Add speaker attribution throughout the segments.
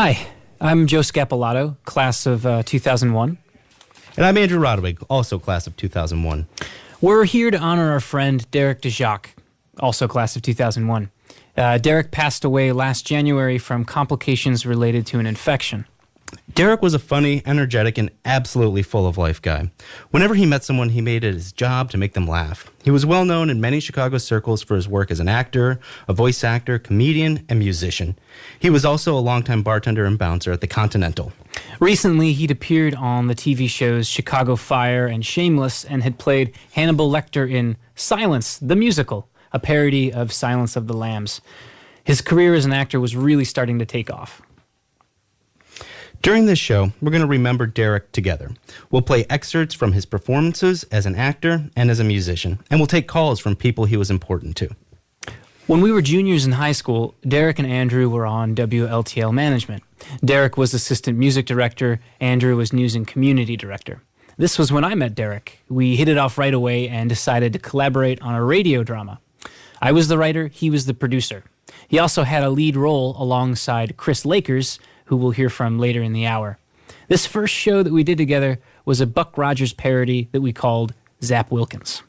Speaker 1: Hi, I'm Joe Scapellato, class of 2001.
Speaker 2: And I'm Andrew Roddewig, also class of 2001.
Speaker 1: We're here to honor our friend Derek Dziak, also class of 2001. Derek passed away last January from complications related to an infection.
Speaker 2: Derek was a funny, energetic, and absolutely full-of-life guy. Whenever he met someone, he made it his job to make them laugh. He was well known in many Chicago circles for his work as an actor, a voice actor, comedian, and musician. He was also a longtime bartender and bouncer at the Continental.
Speaker 1: Recently, he'd appeared on the TV shows Chicago Fire and Shameless and had played Hannibal Lecter in Silence, the Musical, a parody of Silence of the Lambs. His career as an actor was really starting to take off.
Speaker 2: During this show, we're going to remember Derek together. We'll play excerpts from his performances as an actor and as a musician, and we'll take calls from people he was important to.
Speaker 1: When we were juniors in high school, Derek and Andrew were on WLTL Management. Derek was assistant music director, Andrew was news and community director. This was when I met Derek. We hit it off right away and decided to collaborate on a radio drama. I was the writer, he was the producer. He also had a lead role alongside Chris Lakers, who we'll hear from later in the hour. This first show that we did together was a Buck Rogers parody that we called Zap Wilkins.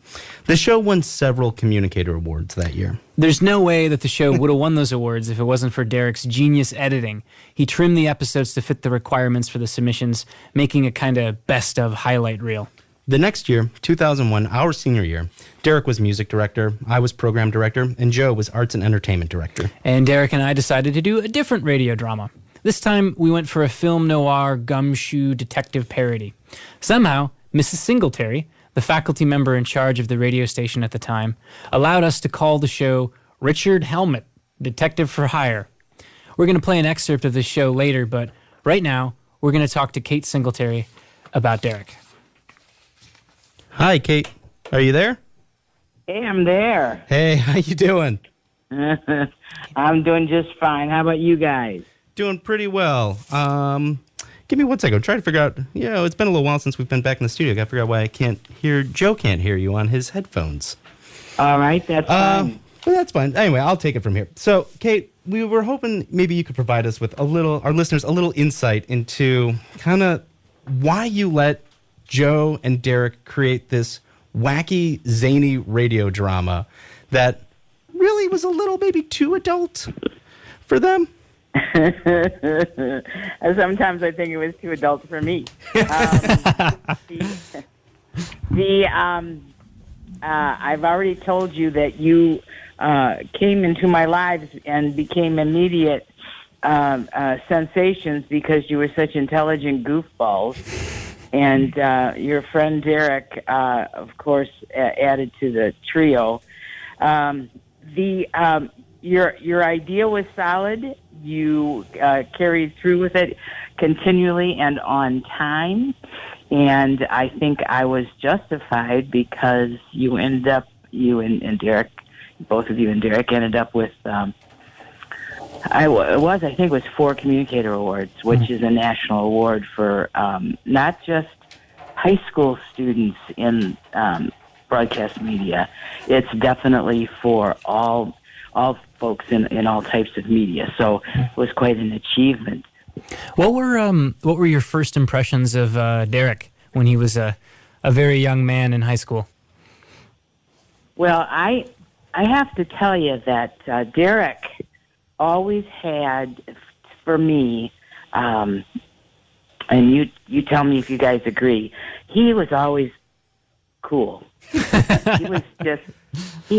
Speaker 2: The show won several Communicator Awards that year.
Speaker 1: There's no way that the show would have won those awards if it wasn't for Derek's genius editing. He trimmed the episodes to fit the requirements for the submissions, making a kind of best of highlight reel.
Speaker 2: The next year, 2001, our senior year, Derek was music director, I was program director, and Joe was arts and entertainment director.
Speaker 1: And Derek and I decided to do a different radio drama. This time, we went for a film noir gumshoe detective parody. Somehow, Mrs. Singletary, the faculty member in charge of the radio station at the time, allowed us to call the show Richard Helmet, Detective for Hire. We're going to play an excerpt of this show later, but right now, we're going to talk to Kate Singletary about Derek.
Speaker 2: Hi, Kate. Are you there?
Speaker 3: Hey, I'm there.
Speaker 2: Hey, how you doing?
Speaker 3: I'm doing just fine. How about you guys?
Speaker 2: Doing pretty well. Give me 1 second. I'm trying to figure out, it's been a little while since we've been back in the studio. I got to figure out why Joe can't hear you on his headphones.
Speaker 3: All right, that's fine.
Speaker 2: Well, that's fine. Anyway, I'll take it from here. So, Kate, we were hoping maybe you could provide us with our listeners, a little insight into kind of why you let Joe and Derek create this wacky, zany radio drama that really was a little maybe too adult for them.
Speaker 3: Sometimes I think it was too adult for me. I've already told you that you came into my lives and became immediate sensations because you were such intelligent goofballs. And your friend Derek, of course, added to the trio. Your idea was solid. You carried through with it continually and on time. And I think I was justified because you and Derek, both of you and Derek ended up with, I think it was 4 Communicator Awards, which is a national award for not just high school students in broadcast media. It's definitely for all folks in all types of media. So it was quite an achievement.
Speaker 1: What were your first impressions of Derek when he was a very young man in high school?
Speaker 3: Well, I have to tell you that Derek always had, for me, and you tell me if you guys agree, he was always cool. He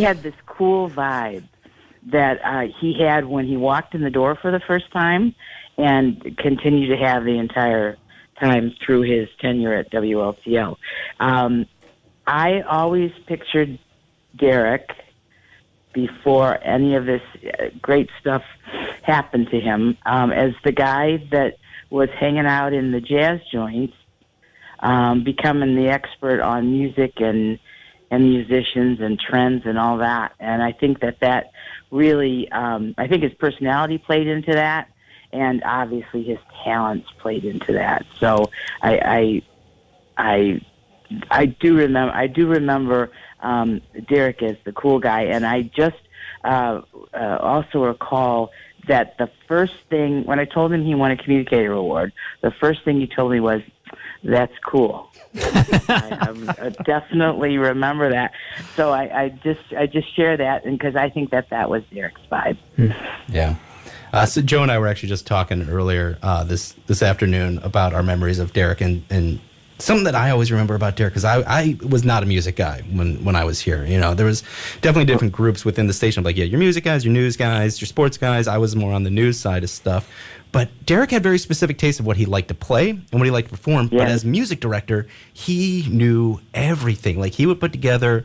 Speaker 3: had this cool vibe that he had when he walked in the door for the first time and continued to have the entire time through his tenure at WLTL. I always pictured Derek, before any of this great stuff happened to him, as the guy that was hanging out in the jazz joints, becoming the expert on music and musicians and trends and all that. And I think that really, I think his personality played into that, and obviously his talents played into that. So I do remember Derek as the cool guy, and I just also recall that the first thing, when I told him he won a communicator award, the first thing he told me was, "That's cool." I definitely remember that. So I just share that, and because I think that was Derek's vibe.
Speaker 2: Yeah. So Joe and I were actually just talking earlier this afternoon about our memories of Derek, and something that I always remember about Derek, because I was not a music guy when I was here. You know, there was definitely different groups within the station. Like, yeah, your music guys, your news guys, your sports guys. I was more on the news side of stuff. But Derek had very specific tastes of what he liked to play and what he liked to perform. Yeah. But as music director, he knew everything. Like, he would put together,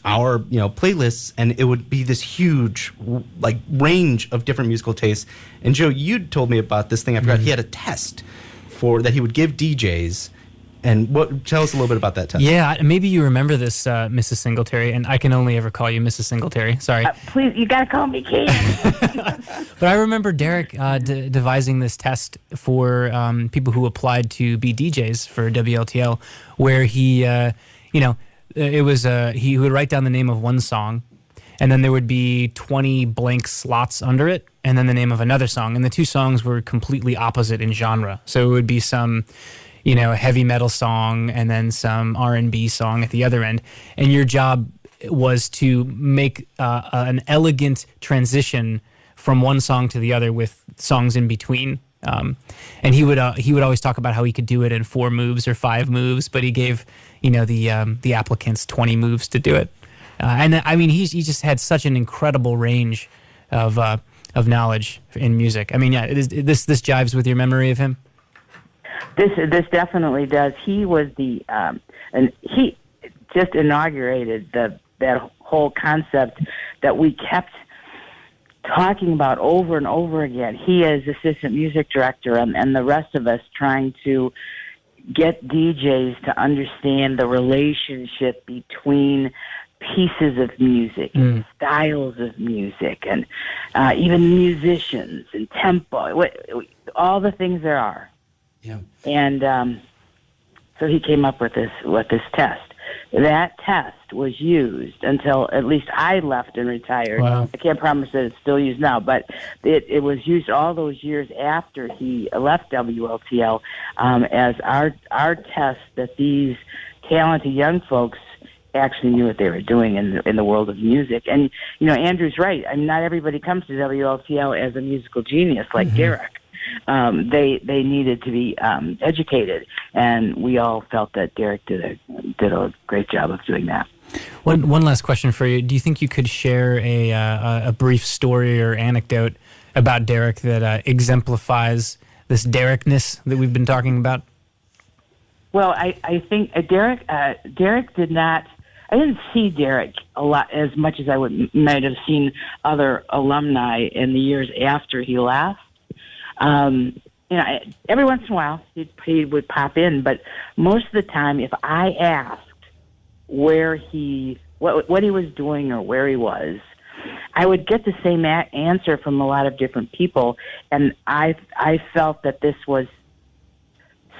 Speaker 2: our, playlists, and it would be this huge, like, range of different musical tastes. And Joe, you told me about this thing. I forgot. He had a test that he would give DJs. And tell us a little bit about that test.
Speaker 1: Yeah, maybe you remember this, Mrs. Singletary, and I can only ever call you Mrs. Singletary. Sorry.
Speaker 3: Please, you got to call me Kate.
Speaker 1: But I remember Derek devising this test for people who applied to be DJs for WLTL, where he, he would write down the name of one song, and then there would be 20 blank slots under it, and then the name of another song. And the two songs were completely opposite in genre. So it would be some a heavy metal song and then some R&B song at the other end. And your job was to make an elegant transition from one song to the other with songs in between. And he would always talk about how he could do it in 4 moves or 5 moves, but he gave the applicants 20 moves to do it. And I mean, he just had such an incredible range of knowledge in music. I mean, yeah, this jives with your memory of him.
Speaker 3: This definitely does. He was and he just inaugurated that whole concept that we kept talking about over and over again. He is assistant music director, and the rest of us trying to get DJs to understand the relationship between pieces of music, and styles of music, and even musicians and tempo, all the things there are.
Speaker 2: Yeah.
Speaker 3: And so he came up with this test. That test was used until at least I left and retired.
Speaker 1: Wow.
Speaker 3: I can't promise that it's still used now, but it was used all those years after he left WLTL as our test that these talented young folks actually knew what they were doing in the world of music. And Andrew's right. I mean, not everybody comes to WLTL as a musical genius like Derek. They needed to be educated, and we all felt that Derek did a great job of doing that.
Speaker 1: One last question for you. Do you think you could share a brief story or anecdote about Derek that exemplifies this Derekness that we've been talking about?
Speaker 3: Well, I think Derek did not. I didn't see Derek a lot as much as I might have seen other alumni in the years after he left. Every once in a while he would pop in, but most of the time, if I asked where what he was doing or where he was, I would get the same answer from a lot of different people, and I felt that this was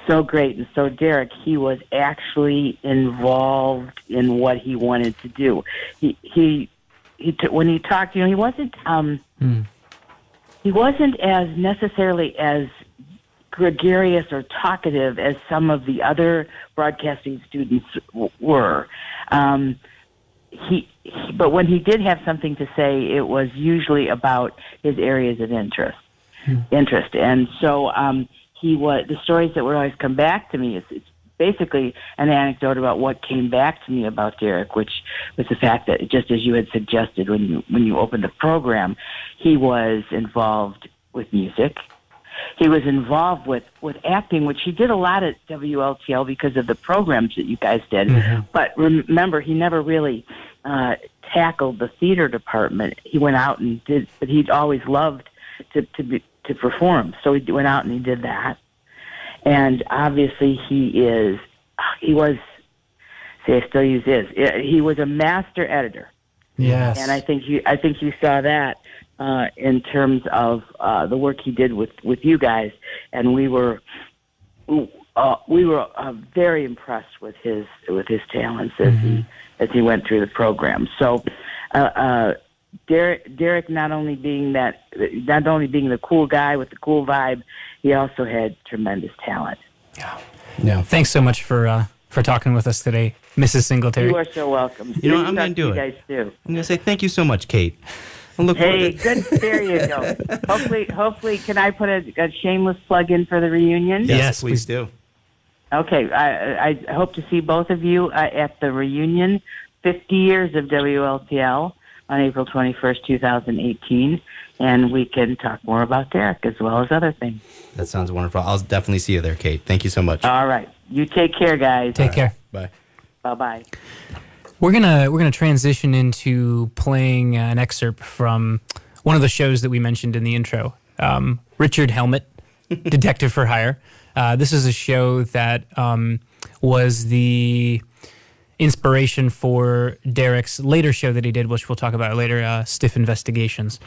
Speaker 3: so great. And so Derek, he was actually involved in what he wanted to do. When he talked, he wasn't. He wasn't as necessarily as gregarious or talkative as some of the other broadcasting students were. But when he did have something to say, it was usually about his areas of interest. And so the stories that would always come back to me, it's basically an anecdote about what came back to me about Derek, which was the fact that, just as you had suggested when you opened the program, he was involved with music. He was involved with acting, which he did a lot at WLTL because of the programs that you guys did. But remember, he never really tackled the theater department. He went out and did, but he'd always loved to perform. So he went out and he did that. And obviously he was a master editor.
Speaker 1: Yes.
Speaker 3: And I think you saw that in terms of the work he did with you guys, and we were very impressed with his talents as he went through the program. So Derek not only being the cool guy with the cool vibe, he also had tremendous talent.
Speaker 2: Yeah.
Speaker 1: Thanks so much for talking with us today, Mrs. Singletary.
Speaker 3: You are so welcome.
Speaker 2: You know, I'm going to do it.
Speaker 3: You guys too.
Speaker 2: I'm going to say thank you so much, Kate.
Speaker 3: Hey, good. There you go. Hopefully, can I put a shameless plug in for the reunion?
Speaker 2: Yes, please do.
Speaker 3: Okay, I hope to see both of you at the reunion, 50 years of WLTL on April 21st, 2018, and we can talk more about Derek as well as other things.
Speaker 2: That sounds wonderful. I'll definitely see you there, Kate. Thank you so much.
Speaker 3: All right. You take care, guys.
Speaker 1: Take care.
Speaker 2: Bye.
Speaker 3: Bye-bye.
Speaker 1: We're gonna transition into playing an excerpt from one of the shows that we mentioned in the intro. Richard Helmet, Detective for Hire. This is a show that was the inspiration for Derek's later show that he did, which we'll talk about later, Stiff Investigations.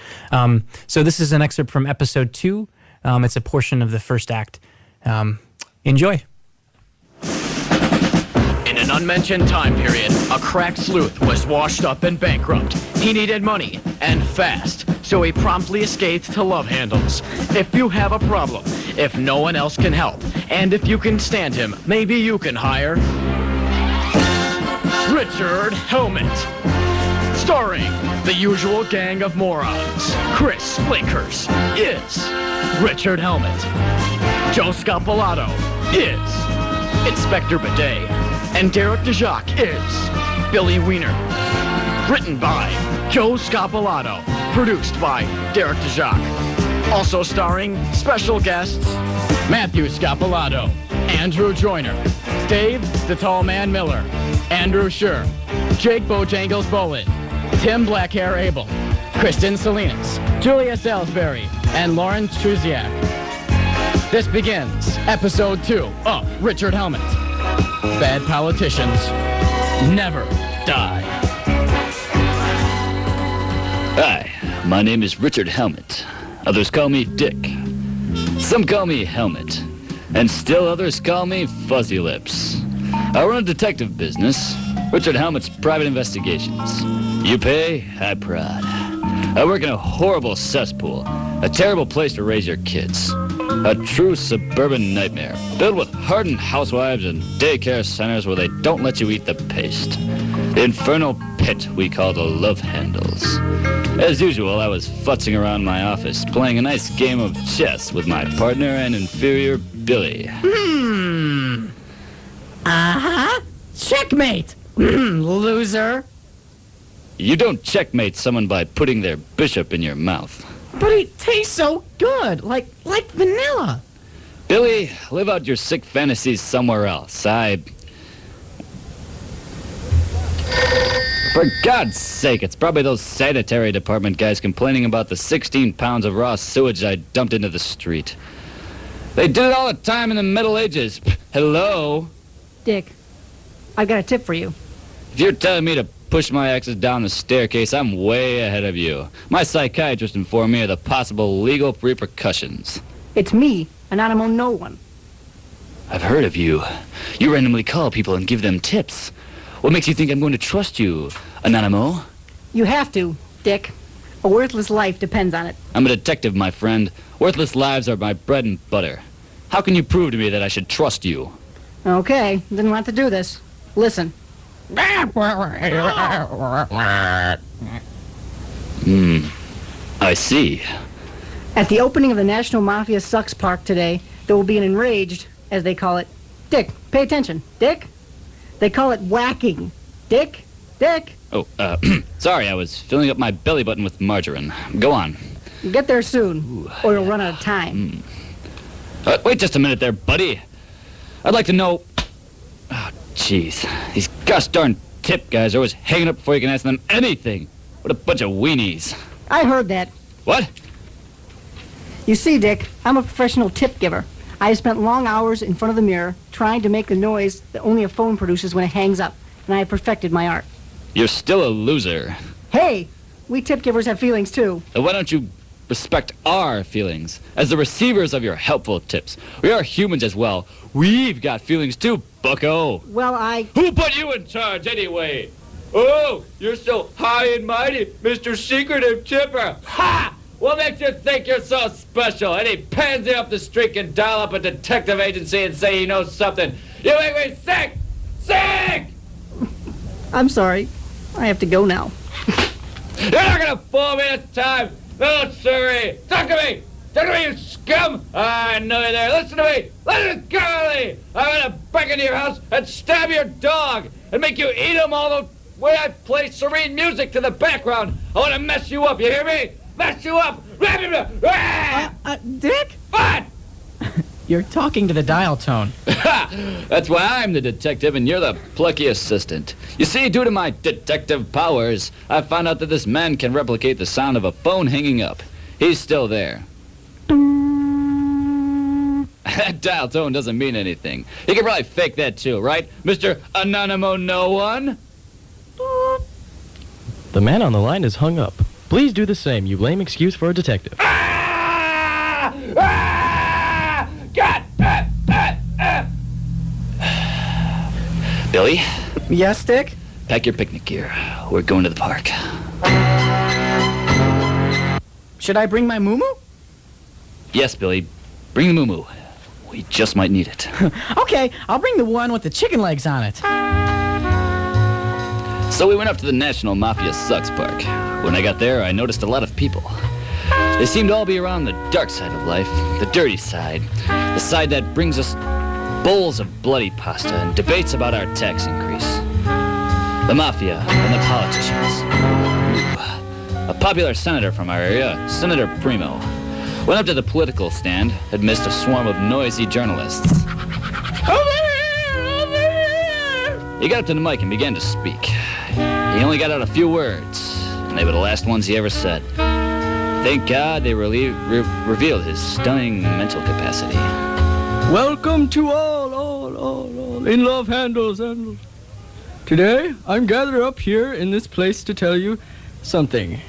Speaker 1: So this is an excerpt from episode 2. It's a portion of the first act. Enjoy.
Speaker 4: In an unmentioned time period, a crack sleuth was washed up and bankrupt. He needed money, and fast, so he promptly escaped to love handles. If you have a problem, if no one else can help, and if you can stand him, maybe you can hire Richard Helmet. Starring the usual gang of morons. Chris Lakers is Richard Helmet. Joe Scapellato is Inspector Bidet. And Derek Dziak is Billy Wiener. Written by Joe Scapellato. Produced by Derek Dziak. Also starring special guests Matthew Scapellato, Andrew Joyner, Dave the Tall Man Miller, Andrew Schur, Jake Bojangles Bolin, Tim Blackhair Abel, Kristen Salinas, Julia Salisbury, and Lauren Truziak. This begins episode 2 of Richard Helmet. Bad politicians never die.
Speaker 5: Hi, my name is Richard Helmet. Others call me Dick. Some call me Helmet. And still others call me Fuzzy Lips. I run a detective business, Richard Helmet's Private Investigations. You pay, I prod. I work in a horrible cesspool, a terrible place to raise your kids. A true suburban nightmare, filled with hardened housewives and daycare centers where they don't let you eat the paste. The infernal pit we call the love handles. As usual, I was futzing around my office, playing a nice game of chess with my partner and inferior Billy.
Speaker 6: Uh-huh. Checkmate, loser.
Speaker 5: You don't checkmate someone by putting their bishop in your mouth.
Speaker 6: But it tastes so good, like vanilla.
Speaker 5: Billy, live out your sick fantasies somewhere else. For God's sake, it's probably those sanitary department guys complaining about the 16 pounds of raw sewage I dumped into the street. They did it all the time in the Middle Ages. Hello?
Speaker 6: Dick, I've got a tip for you.
Speaker 5: If you're telling me to push my exes down the staircase, I'm way ahead of you. My psychiatrist informed me of the possible legal repercussions.
Speaker 6: It's me, Anonymous No One.
Speaker 5: I've heard of you. You randomly call people and give them tips. What makes you think I'm going to trust you, Anonymous?
Speaker 6: You have to, Dick. A worthless life depends on it.
Speaker 5: I'm a detective, my friend. Worthless lives are my bread and butter. How can you prove to me that I should trust you?
Speaker 6: Okay, didn't want to do this. Listen.
Speaker 5: I see.
Speaker 6: At the opening of the National Mafia Sucks Park today, there will be an enraged, as they call it. Dick, pay attention. Dick? They call it whacking. Dick? Dick?
Speaker 5: Oh, sorry, I was filling up my belly button with margarine. Go on.
Speaker 6: Get there soon, or you'll run out of time.
Speaker 5: Wait just a minute there, buddy. I'd like to know... Oh, jeez. These gosh darn tip guys are always hanging up before you can ask them anything. What a bunch of weenies.
Speaker 6: I heard that.
Speaker 5: What?
Speaker 6: You see, Dick, I'm a professional tip giver. I have spent long hours in front of the mirror trying to make the noise that only a phone produces when it hangs up, and I have perfected my art.
Speaker 5: You're still a loser.
Speaker 6: Hey, we tip givers have feelings, too.
Speaker 5: Why don't you respect our feelings as the receivers of your helpful tips? We are humans as well. We've got feelings, too, bucko.
Speaker 6: Well,
Speaker 5: Who put you in charge, anyway? Oh, you're so high and mighty, Mr. Secretive Chipper. Ha! What makes you think you're so special? Any pansy up the street can dial up a detective agency and say he knows something. You make me sick! Sick!
Speaker 6: I'm sorry. I have to go now.
Speaker 5: You're not gonna fool me this time! No, sirree! Talk to me! Talk to me, you scum! I know you're there. Listen to me! Listen, Carly! I'm gonna break into your house and stab your dog and make you eat him all the way I play serene music to the background. I wanna mess you up, you hear me? Mess you up!
Speaker 7: Dick?
Speaker 5: What?
Speaker 7: You're talking to the dial tone.
Speaker 5: That's why I'm the detective and you're the plucky assistant. You see, due to my detective powers, I found out that this man can replicate the sound of a phone hanging up. He's still there. That dial tone doesn't mean anything. You can probably fake that too, right, Mr. Anonymous No One?
Speaker 8: The man on the line is hung up. Please do the same, you lame excuse for a detective.
Speaker 5: Ah! Ah! God! Billy,
Speaker 7: Yes, Dick?
Speaker 5: pack your picnic gear. We're going to the park.
Speaker 7: Should I bring my muumuu?
Speaker 5: Yes, Billy, bring the moo-moo. We just might need it.
Speaker 7: Okay, I'll bring the one with the chicken legs on it.
Speaker 5: So we went up to the National Mafia Sucks Park. When I got there, I noticed a lot of people. They seemed to all be around the dark side of life, the dirty side, the side that brings us bowls of bloody pasta and debates about our tax increase. The mafia and the politicians. Ooh. A popular senator from our area, Senator Primo, went up to the political stand amidst a swarm of noisy journalists. He got up to the mic and began to speak. He only got out a few words, and they were the last ones he ever said. Thank God they revealed his stunning mental capacity.
Speaker 9: Welcome to all in love handles. Today, I'm gathered up here in this place to tell you something.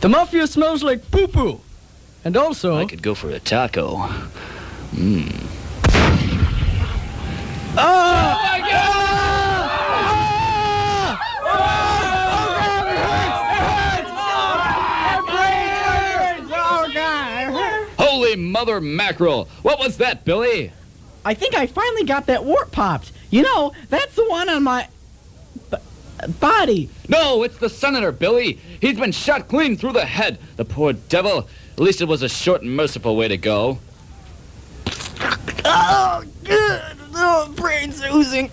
Speaker 9: The mafia smells like poo-poo. And also...
Speaker 5: I could go for a taco. Mmm.
Speaker 9: Oh
Speaker 5: my God! Holy mother mackerel! What was that, Billy?
Speaker 7: I think I finally got that wart popped. You know, that's the one on my... body.
Speaker 5: No, it's the senator, Billy. He's been shot clean through the head. The poor devil. At least it was a short and merciful way to go.
Speaker 7: Oh, good. Oh, brain's oozing.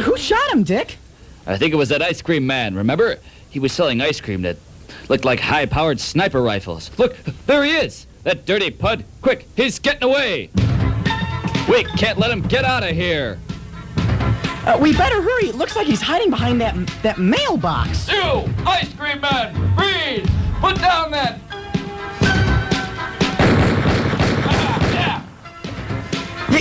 Speaker 7: Who shot him, Dick?
Speaker 5: I think it was that ice cream man, remember? He was selling ice cream that looked like high-powered sniper rifles. Look, there he is. That dirty pud. Quick, he's getting away. We can't let him get out of here.
Speaker 7: We better hurry. It looks like he's hiding behind that mailbox.
Speaker 5: You, ice cream man, freeze! Put down that...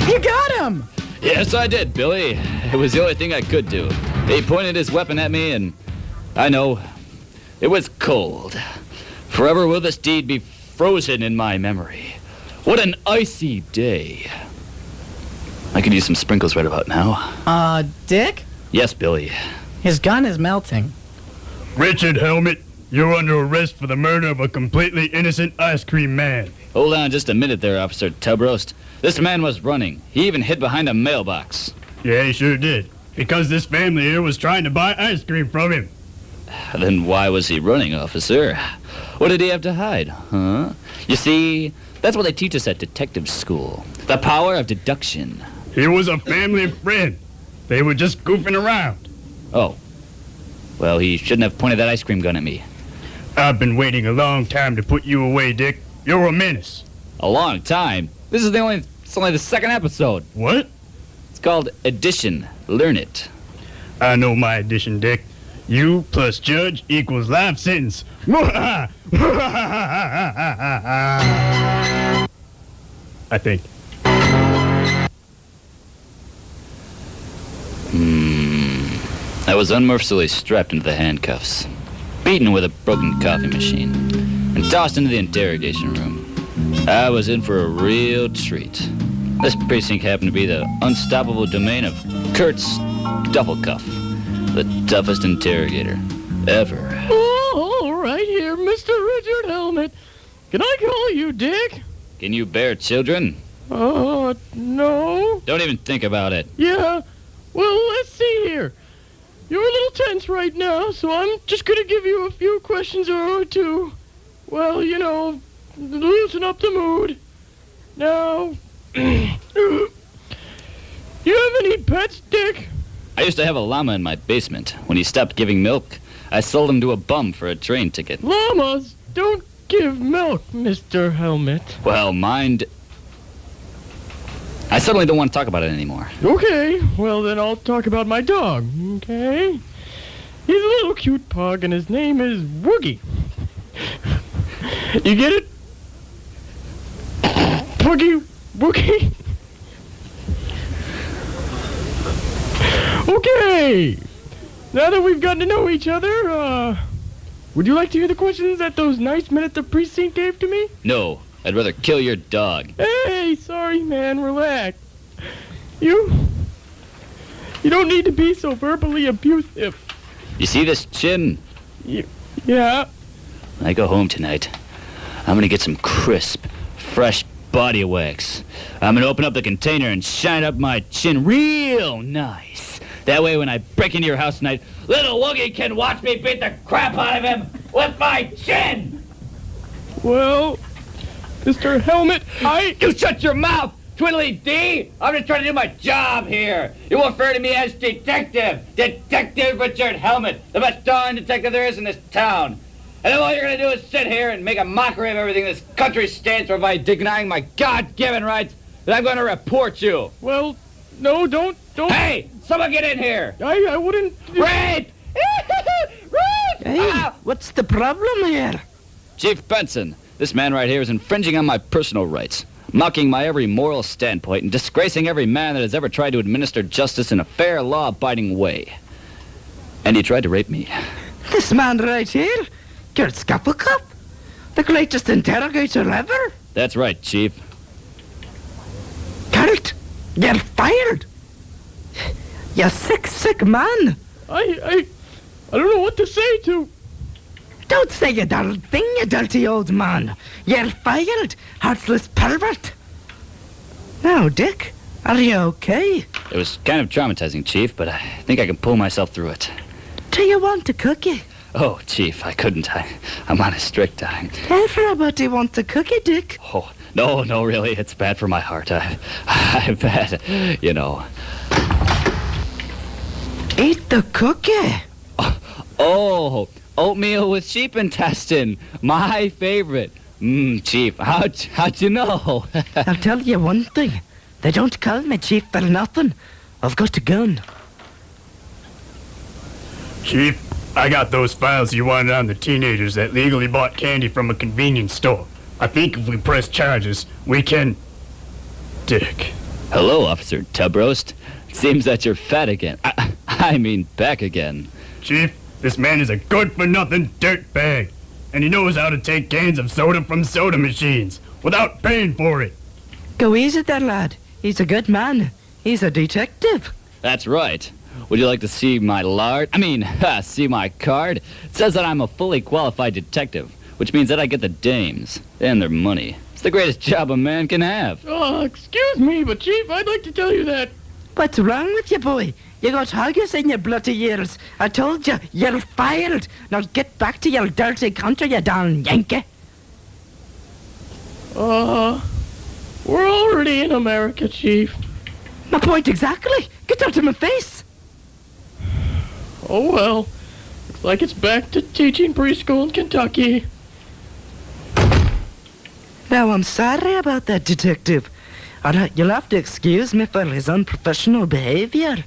Speaker 7: You got him!
Speaker 5: Yes, I did, Billy. It was the only thing I could do. He pointed his weapon at me, and I know it was cold. Forever will this deed be frozen in my memory. What an icy day. I could use some sprinkles right about now.
Speaker 7: Dick?
Speaker 5: Yes, Billy.
Speaker 7: His gun is melting.
Speaker 9: Richard Helmet, you're under arrest for the murder of a completely innocent ice cream man.
Speaker 5: Hold on just a minute there, Officer Tubroast. This man was running. He even hid behind a mailbox.
Speaker 9: Yeah, he sure did. Because this family here was trying to buy ice cream from him.
Speaker 5: Then why was he running, officer? What did he have to hide, huh? You see, that's what they teach us at detective school. The power of deduction.
Speaker 9: He was a family friend. They were just goofing around.
Speaker 5: Oh. Well, he shouldn't have pointed that ice cream gun at me.
Speaker 9: I've been waiting a long time to put you away, Dick. You're a menace.
Speaker 5: A long time? It's only the second episode.
Speaker 9: What?
Speaker 5: It's called Addition. Learn it.
Speaker 9: I know my addition, Dick. You plus judge equals life sentence. I think.
Speaker 5: I was unmercifully strapped into the handcuffs, beaten with a broken coffee machine, and tossed into the interrogation room. I was in for a real treat. This precinct happened to be the unstoppable domain of Kurt duffel cuff. The toughest interrogator ever.
Speaker 9: Oh, all right here, Mr. Richard Helmet. Can I call you Dick?
Speaker 5: Can you bear children?
Speaker 9: No.
Speaker 5: Don't even think about it.
Speaker 9: Yeah. Well, let's see here. You're a little tense right now, so I'm just going to give you a few questions or two. Well, you know, loosen up the mood. Now, you have any pets, Dick?
Speaker 5: I used to have a llama in my basement. When he stopped giving milk, I sold him to a bum for a train ticket.
Speaker 9: Llamas don't give milk, Mr. Helmet.
Speaker 5: Well, mind... I suddenly don't want to talk about it anymore.
Speaker 9: Okay, well then I'll talk about my dog, okay? He's a little cute pug and his name is Woogie. You get it? Puggy Woogie? Okay, now that we've gotten to know each other, would you like to hear the questions that those nice men at the precinct gave to me?
Speaker 5: No, I'd rather kill your dog.
Speaker 9: Hey, sorry, man, relax. You don't need to be so verbally abusive.
Speaker 5: You see this chin?
Speaker 9: Yeah.
Speaker 5: When I go home tonight, I'm gonna get some crisp, fresh body wax. I'm gonna open up the container and shine up my chin real nice. That way when I break into your house tonight, little Woogie can watch me beat the crap out of him with my chin!
Speaker 9: Well, Mr. Helmet,
Speaker 5: You shut your mouth, Twiddly D! I'm just trying to do my job here. You refer to me as Detective. Detective Richard Helmet, the best darn detective there is in this town. And then all you're gonna do is sit here and make a mockery of everything this country stands for by denying my God-given rights, and I'm gonna report you.
Speaker 9: Well, no, don't.
Speaker 5: Hey, someone get in here.
Speaker 9: I wouldn't.
Speaker 5: Rape! Rape!
Speaker 10: Hey, what's the problem here?
Speaker 5: Chief Benson, this man right here is infringing on my personal rights, mocking my every moral standpoint, and disgracing every man that has ever tried to administer justice in a fair, law-abiding way. And he tried to rape me.
Speaker 10: This man right here? Kurt Scapellato? The greatest interrogator ever?
Speaker 5: That's right, Chief.
Speaker 10: Kurt, you're fired. You sick man.
Speaker 9: I don't know what to say to...
Speaker 10: Don't say a darn thing, you dirty old man. You're fired, heartless pervert. Now, Dick, are you okay?
Speaker 5: It was kind of traumatizing, Chief, but I think I can pull myself through it.
Speaker 10: Do you want a cookie?
Speaker 5: Oh, Chief, I couldn't. I'm on a strict diet.
Speaker 10: Everybody wants a cookie, Dick.
Speaker 5: Oh, no, really, it's bad for my heart. I've had, you know...
Speaker 10: Eat the cookie.
Speaker 5: Oh, oatmeal with sheep intestine. My favorite. Chief, how'd you know?
Speaker 10: I'll tell you one thing. They don't call me Chief for nothing. I've got a gun.
Speaker 11: Chief, I got those files you wanted on the teenagers that legally bought candy from a convenience store. I think if we press charges, we can... Dick.
Speaker 5: Hello, Officer Tubroast. Seems that you're fat again. I mean, back again.
Speaker 11: Chief, this man is a good-for-nothing dirtbag, and he knows how to take cans of soda from soda machines without paying for it.
Speaker 10: Go easy there, lad. He's a good man. He's a detective.
Speaker 5: That's right. Would you like to see my see my card? It says that I'm a fully qualified detective, which means that I get the dames and their money. It's the greatest job a man can have.
Speaker 9: Excuse me, but Chief, I'd like to tell you that...
Speaker 10: What's wrong with you, boy? You got haggis in your bloody ears. I told you, you're fired. Now get back to your dirty country, you darn Yankee.
Speaker 9: We're already in America, Chief.
Speaker 10: My point exactly. Get out of my face.
Speaker 9: Oh, well. Looks like it's back to teaching preschool in Kentucky.
Speaker 10: Now, I'm sorry about that, detective. All right, you'll have to excuse me for his unprofessional behavior.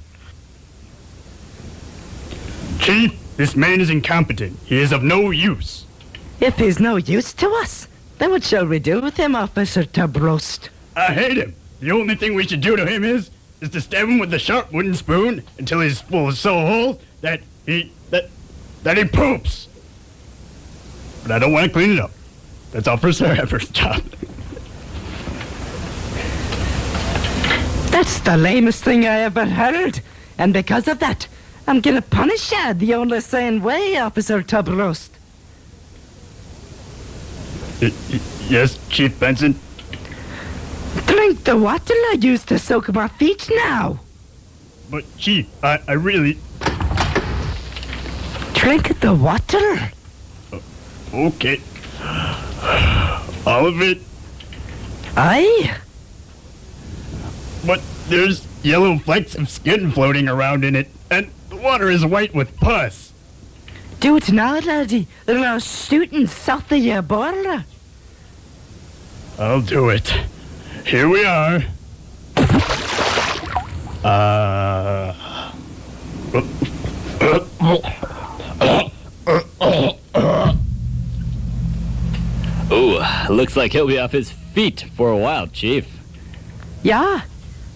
Speaker 11: Chief, this man is incompetent. He is of no use.
Speaker 10: If he's no use to us, then what shall we do with him, Officer Tubroast?
Speaker 11: I hate him. The only thing we should do to him is to stab him with a sharp wooden spoon until he's full of so holes that he poops. But I don't want to clean it up. That's Officer Ever's job.
Speaker 10: That's the lamest thing I ever heard. And because of that, I'm gonna punish you the only sane way, Officer Tubroast.
Speaker 11: Yes, Chief Benson?
Speaker 10: Drink the water I used to soak my feet now.
Speaker 11: But, Chief, I really...
Speaker 10: Drink the water.
Speaker 11: Okay. All of it?
Speaker 10: Aye.
Speaker 11: But there's yellow flecks of skin floating around in it, and the water is white with pus.
Speaker 10: Do it now, laddie. They're now shooting south of your border.
Speaker 11: I'll do it. Here we are.
Speaker 5: Ooh, looks like he'll be off his feet for a while, Chief.
Speaker 10: Yeah,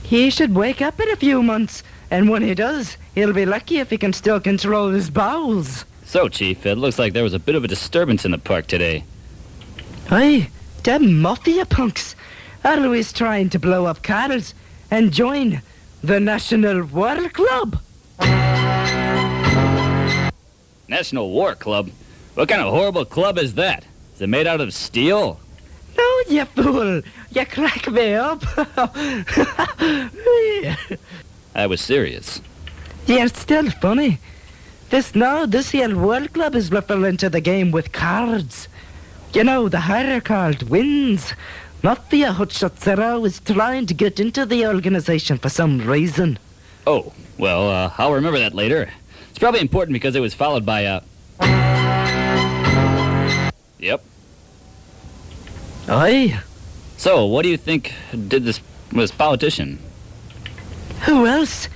Speaker 10: he should wake up in a few months, and when he does, he'll be lucky if he can still control his bowels.
Speaker 5: So, Chief, it looks like there was a bit of a disturbance in the park today.
Speaker 10: Aye, them mafia punks are always trying to blow up cars and join the National War Club.
Speaker 5: National War Club? What kind of horrible club is that? Is it made out of steel?
Speaker 10: No, you fool. You crack me up.
Speaker 5: I was serious.
Speaker 10: You're still funny. This here War Club is referring to the game with cards. You know, the higher card wins. Mafia hotshots are always trying to get into the organization for some reason.
Speaker 5: Oh, well, I'll remember that later. It's probably important because it was followed by a... Yep.
Speaker 10: Aye.
Speaker 5: So, what do you think did this politician?
Speaker 10: Who else?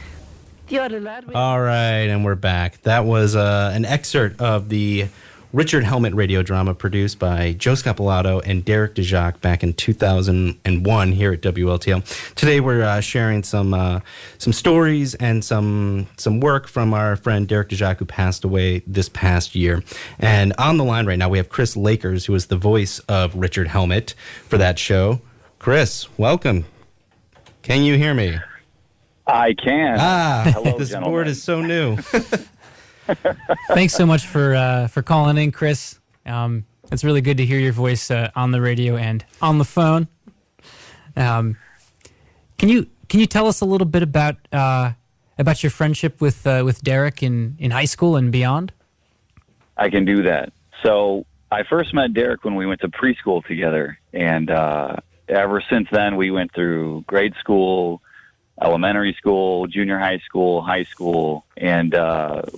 Speaker 10: The other lad...
Speaker 2: All right, and we're back. That was an excerpt of the Richard Helmet radio drama produced by Joe Scapellato and Derek Dziak back in 2001 here at WLTL. Today we're sharing some stories and some work from our friend Derek Dziak, who passed away this past year. And on the line right now we have Chris Lakers, who is the voice of Richard Helmet for that show. Chris, welcome. Can you hear me?
Speaker 12: I can. Hello,
Speaker 2: this
Speaker 12: gentlemen.
Speaker 2: board is so new.
Speaker 1: Thanks so much for calling in, Chris. It's really good to hear your voice on the radio and on the phone. Can you tell us a little bit about your friendship with Derek in high school and beyond?
Speaker 12: I can do that. So I first met Derek when we went to preschool together, and ever since then we went through grade school, elementary school, junior high school, and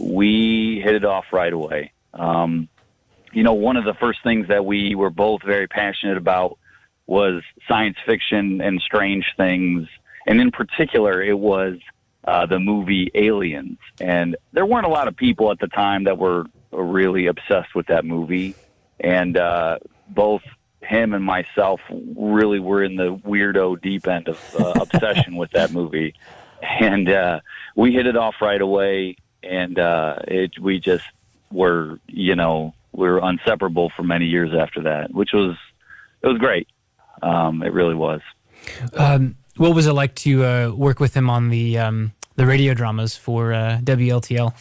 Speaker 12: we hit it off right away. You know, one of the first things that we were both very passionate about was science fiction and strange things, and in particular, it was the movie Aliens. And there weren't a lot of people at the time that were really obsessed with that movie, and both him and myself really were in the weirdo deep end of obsession with that movie. And we hit it off right away, and we just were, we were inseparable for many years after that, which was great. It really was.
Speaker 1: What was it like to work with him on the radio dramas for WLTL?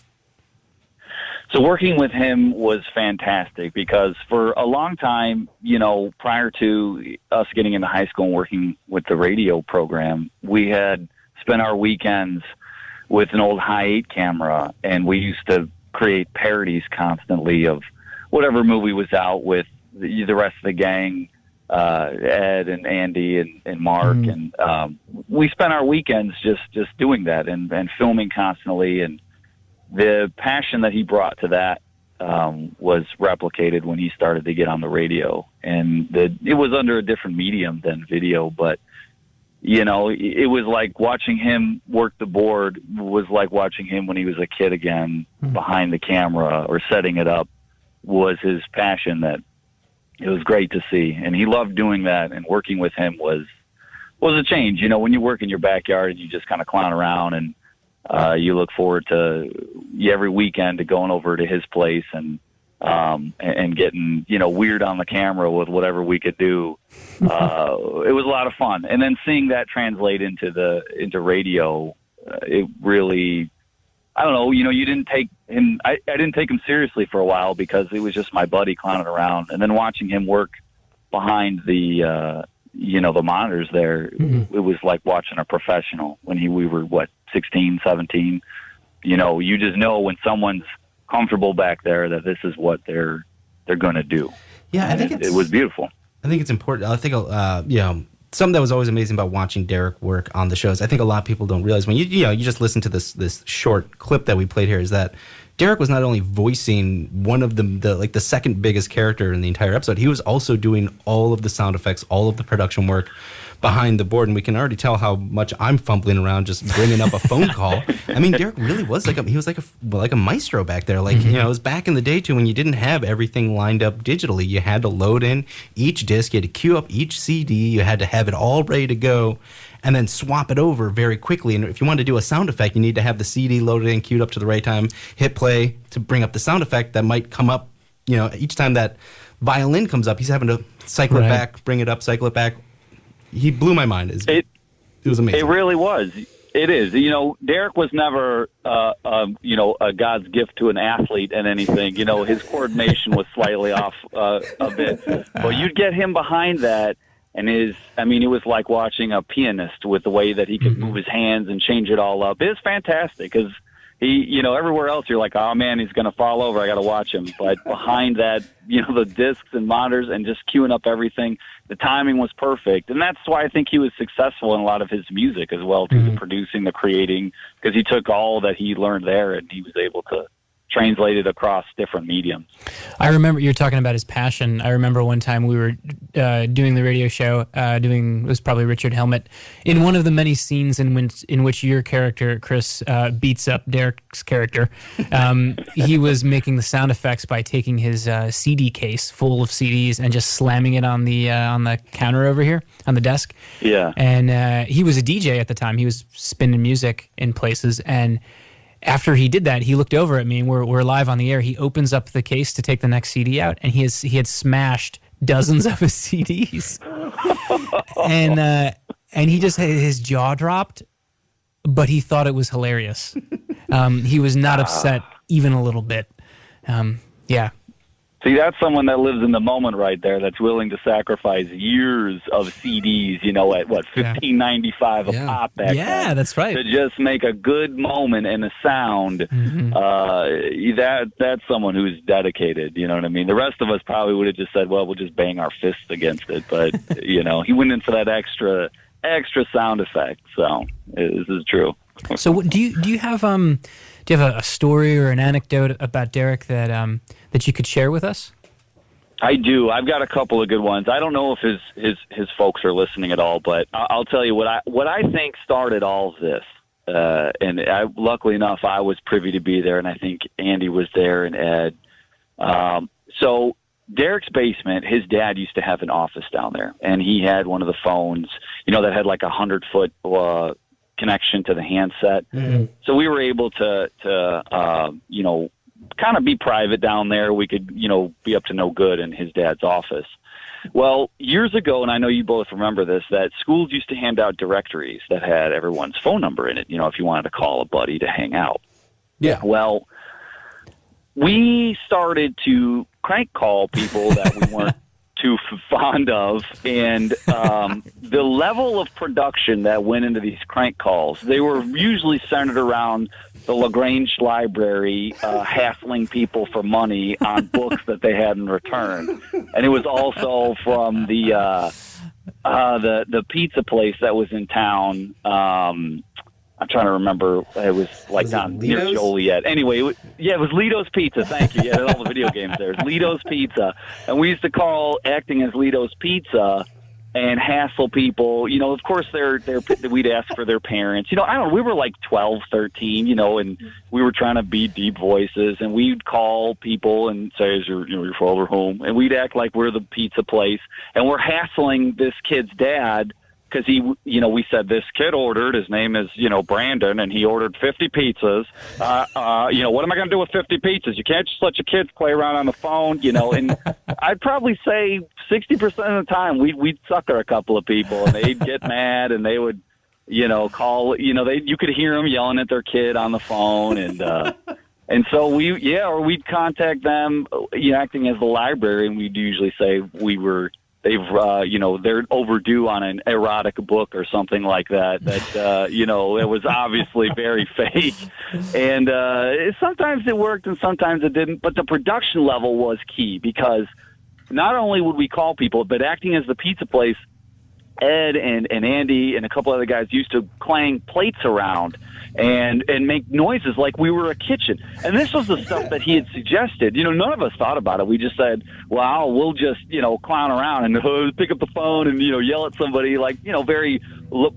Speaker 12: So working with him was fantastic because for a long time, prior to us getting into high school and working with the radio program, we had spent our weekends with an old high 8 camera, and we used to create parodies constantly of whatever movie was out with the rest of the gang, Ed and Andy and Mark. And we spent our weekends just doing that and filming constantly, and the passion that he brought to that was replicated when he started to get on the radio. And it was under a different medium than video, but, it was like watching him work the board was like watching him when he was a kid again behind the camera or setting it up was his passion. That it was great to see. And he loved doing that, and working with him was a change. When you work in your backyard and you just kind of clown around, and you look forward to every weekend to going over to his place and getting, weird on the camera with whatever we could do. It was a lot of fun. And then seeing that translate into radio, it really I don't know, you didn't take him, I didn't take him seriously for a while because he was just my buddy clowning around. And then watching him work behind the, the monitors there, it was like watching a professional when we were, 16, 17. You just know when someone's comfortable back there that this is what they're going to do.
Speaker 2: Yeah, I think
Speaker 12: it was beautiful.
Speaker 2: I think it's important. I think, something that was always amazing about watching Derek work on the shows, I think a lot of people don't realize when you just listen to this short clip that we played here, is that Derek was not only voicing one of the second biggest character in the entire episode, he was also doing all of the sound effects, all of the production work behind the board, and we can already tell how much I'm fumbling around just bringing up a phone call. I mean, Derek really was like a maestro back there. Like, it was back in the day too when you didn't have everything lined up digitally. You had to load in each disc, you had to queue up each CD, you had to have it all ready to go, and then swap it over very quickly. And if you wanted to do a sound effect, you need to have the CD loaded in, queued up to the right time, hit play to bring up the sound effect that might come up. Each time that violin comes up, he's having to cycle it back, bring it up, cycle it back. He blew my mind. It was amazing.
Speaker 12: It really was. It is. Derek was never, a God's gift to an athlete and anything. His coordination was slightly off a bit. But you'd get him behind that, and it was like watching a pianist with the way that he could move his hands and change it all up. It was fantastic because he, everywhere else you're like, oh man, he's going to fall over. I got to watch him. But behind that, the discs and monitors and just queuing up everything, the timing was perfect. And that's why I think he was successful in a lot of his music as well, too, the producing, the creating, because he took all that he learned there and he was able to translate it across different mediums.
Speaker 1: I remember you're talking about his passion. I remember one time we were doing the radio show, it was probably Richard Helmet, in one of the many scenes in which your character, Chris, beats up Derek's character. He was making the sound effects by taking his CD case full of CDs and just slamming it on the counter over here, on the desk.
Speaker 12: Yeah.
Speaker 1: And he was a DJ at the time. He was spinning music in places, and after he did that, he looked over at me, and we're live on the air. He opens up the case to take the next CD out, and he had smashed dozens of his CDs, and he just had his jaw dropped, but he thought it was hilarious. He was not upset even a little bit. Yeah.
Speaker 12: See, that's someone that lives in the moment right there. That's willing to sacrifice years of CDs, at what $15.95 a pop back then.
Speaker 1: That's right.
Speaker 12: To just make a good moment and a sound. That's someone who's dedicated. You know what I mean? The rest of us probably would have just said, "Well, we'll just bang our fists against it." But he went in for that extra sound effect. So this is true.
Speaker 1: So do you have a story or an anecdote about Derek that you could share with us?
Speaker 12: I do. I've got a couple of good ones. I don't know if his folks are listening at all, but I'll tell you what I think started all of this. And luckily enough, I was privy to be there, and I think Andy was there and Ed. So Derek's basement, his dad used to have an office down there, and he had one of the phones, that had like 100-foot connection to the handset. So we were able to kind of be private down there. We could, be up to no good in his dad's office. Well, years ago, and I know you both remember this, that schools used to hand out directories that had everyone's phone number in it, if you wanted to call a buddy to hang out.
Speaker 2: Yeah.
Speaker 12: Well, we started to crank call people that we weren't too fond of, and the level of production that went into these crank calls, they were usually centered around the LaGrange Library hassling people for money on books that they had in return. And it was also from the pizza place that was in town. I'm trying to remember. It was like down near Joliet. Anyway, it was Lito's Pizza. Thank you. Yeah, there's all the video games there. It's Lito's Pizza. And we used to call acting as Lito's Pizza and hassle people. Of course, we'd ask for their parents. I don't know, we were like 12, 13, and we were trying to be deep voices, and we'd call people and say, is your father home? And we'd act like we're the pizza place, and we're hassling this kid's dad because we said this kid ordered, his name is, Brandon, and he ordered 50 pizzas. What am I going to do with 50 pizzas? You can't just let your kids play around on the phone, and I'd probably say 60% of the time we'd sucker a couple of people, and they'd get mad, and they would call. You could hear them yelling at their kid on the phone, and so we'd contact them, acting as the library, and we'd usually say they're overdue on an erotic book or something like that. It was obviously very fake, and sometimes it worked and sometimes it didn't. But the production level was key, because not only would we call people, but acting as the pizza place, Ed and Andy and a couple other guys used to clang plates around and make noises like we were a kitchen. And this was the stuff that he had suggested. None of us thought about it. We just said, well, we'll just, clown around and pick up the phone and, yell at somebody like, very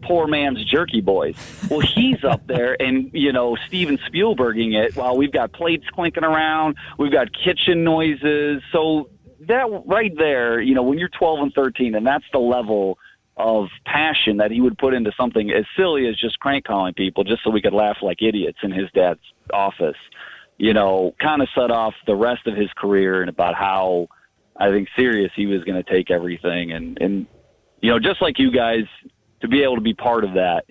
Speaker 12: poor man's Jerky Boys. Well, he's up there and, Steven Spielberging it while we've got plates clinking around. We've got kitchen noises. So that right there, when you're 12 and 13, and that's the level of passion that he would put into something as silly as just crank calling people just so we could laugh like idiots in his dad's office, kind of set off the rest of his career and about how, I think, serious he was going to take everything. And just like you guys, to be able to be part of that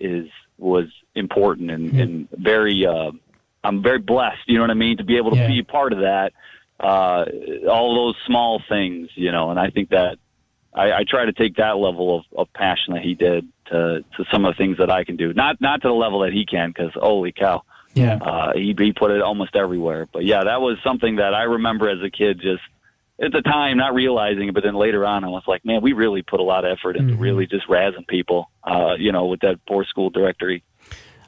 Speaker 12: was important and very, I'm very blessed, to be able to be part of that, all those small things, and I think that I try to take that level of passion that he did to some of the things that I can do. Not to the level that he can, because holy cow, he put it almost everywhere. But yeah, that was something that I remember as a kid, just at the time not realizing it, but then later on I was like, man, we really put a lot of effort into really just razzing people, with that poor school directory.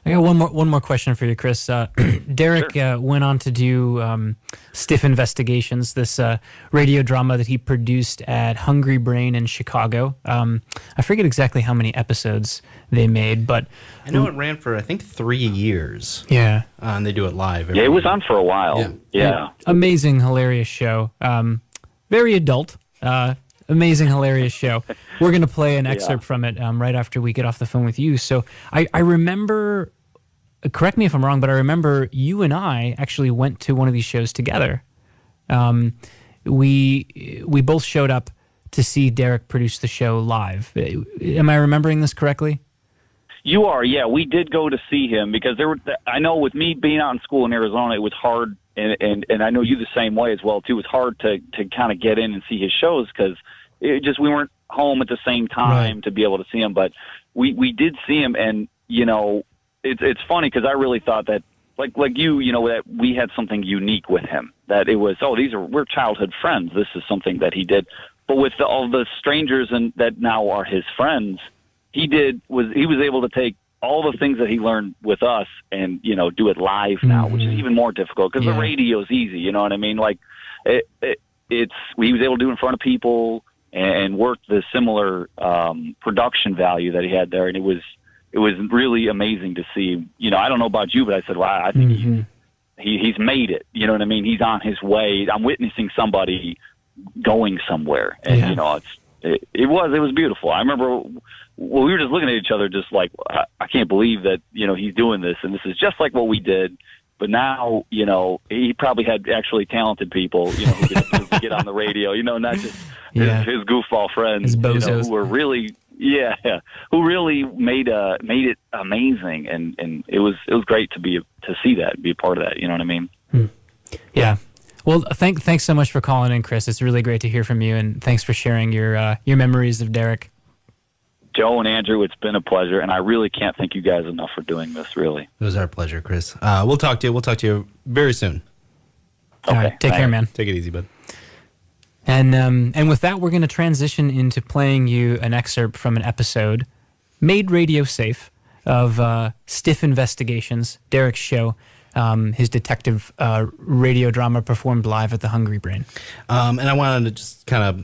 Speaker 1: I got one more question for you, Chris. Derek went on to do Stiff Investigations, this radio drama that he produced at Hungry Brain in Chicago. I forget exactly how many episodes they made, but
Speaker 2: I know it ran for, I think, 3 years.
Speaker 1: Yeah.
Speaker 2: And they do it live.
Speaker 12: It was on for a while. Yeah.
Speaker 1: Amazing, hilarious show. Very adult. Amazing, hilarious show. We're going to play an excerpt from it right after we get off the phone with you. So I remember, correct me if I'm wrong, but I remember you and I actually went to one of these shows together. We both showed up to see Derek produce the show live. Am I remembering this correctly?
Speaker 12: You are, yeah. We did go to see him because I know with me being out in school in Arizona, it was hard, and I know you the same way as well, too. It was hard to kind of get in and see his shows because we weren't home at the same time to be able to see him. But we did see him, and, it's funny because I really thought that, like you, that we had something unique with him, that it was, we're childhood friends. This is something that he did. But with all the strangers and that now are his friends, he was able to take all the things that he learned with us and, do it live now, which is even more difficult because the radio's easy. You know what I mean? Like he was able to do it in front of people and work the similar production value that he had there. And it was really amazing to see. I don't know about you, but I said, wow, I think he's made it. You know what I mean? He's on his way. I'm witnessing somebody going somewhere. And, it was beautiful. I remember we were just looking at each other just like, I can't believe that, he's doing this. And this is just like what we did. But now, he probably had actually talented people, who could get on the radio, not just his goofball friends, who were really, who really made it amazing. And it was great to see that, be a part of that. You know what I mean?
Speaker 1: Yeah. Well, thanks so much for calling in, Chris. It's really great to hear from you, and thanks for sharing your memories of Derek.
Speaker 12: Joe and Andrew, it's been a pleasure, and I really can't thank you guys enough for doing this, really.
Speaker 2: It was our pleasure, Chris. We'll talk to you. We'll talk to you very soon.
Speaker 1: Okay. All right, take care, man.
Speaker 2: Take it easy, bud.
Speaker 1: And with that, we're going to transition into playing you an excerpt from an episode made radio safe of Stiff Investigations, Derek's show, his detective radio drama performed live at the Hungry Brain.
Speaker 2: And I wanted to just kind of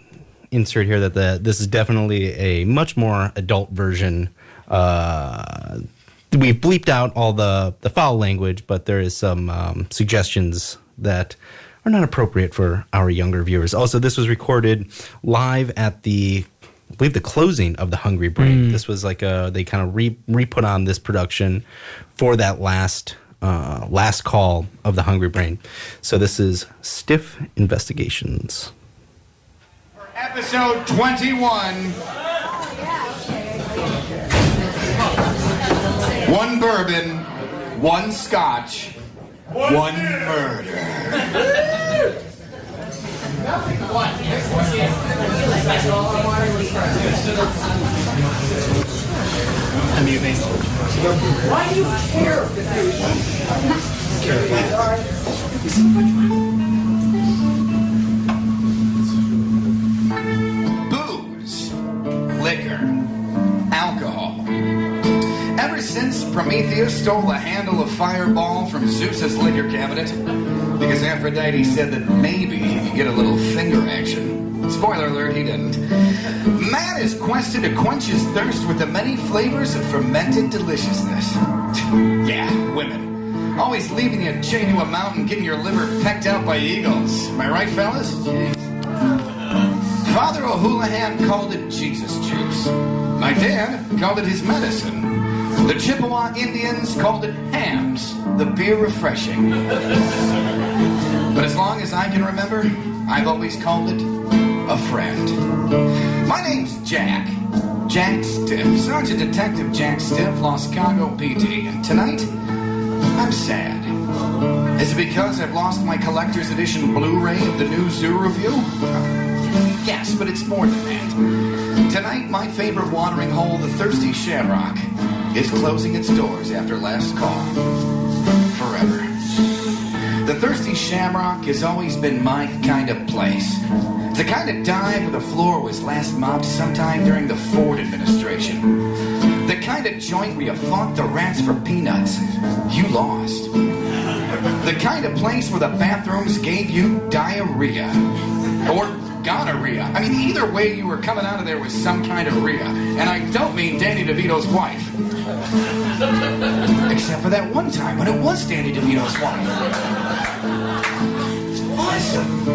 Speaker 2: insert here that this is definitely a much more adult version. We've bleeped out all the foul language, but there is some suggestions that are not appropriate for our younger viewers. Also, this was recorded live at I believe the closing of the Hungry Brain. This was like they kind of re-put on this production for that last call of the Hungry Brain. So this is Stiff Investigations.
Speaker 13: Episode 21. bourbon, 1 scotch, 1 murder.
Speaker 14: Why do you care?
Speaker 13: Booze, liquor, alcohol. Ever since Prometheus stole a handle of Fireball from Zeus's liquor cabinet, because Aphrodite said that maybe he could get a little finger action. Spoiler alert, he didn't. Man is quested to quench his thirst with the many flavors of fermented deliciousness. Yeah, women. Always leaving you chained to a mountain, getting your liver pecked out by eagles. Am I right, fellas? Jeez. Father O'Houlihan called it Jesus juice. My dad called it his medicine. The Chippewa Indians called it hams, the beer refreshing. But as long as I can remember, I've always called it a friend. My name's Jack. Jack Stiff. Sergeant Detective Jack Stiff, Los Chicago PD. And tonight, I'm sad. Is it because I've lost my collector's edition Blu-ray of the new Zoo Review? Yes, but it's more than that. Tonight, my favorite watering hole, the Thirsty Shamrock, is closing its doors after last call. Forever. The Thirsty Shamrock has always been my kind of place. The kind of dive where the floor was last mopped sometime during the Ford administration. The kind of joint where you fought the rats for peanuts. You lost. The kind of place where the bathrooms gave you diarrhea. Or gonorrhea. I mean, either way, you were coming out of there with some kind of rhea. And I don't mean Danny DeVito's wife. Except for that one time when it was Danny DeVito's wife. Awesome.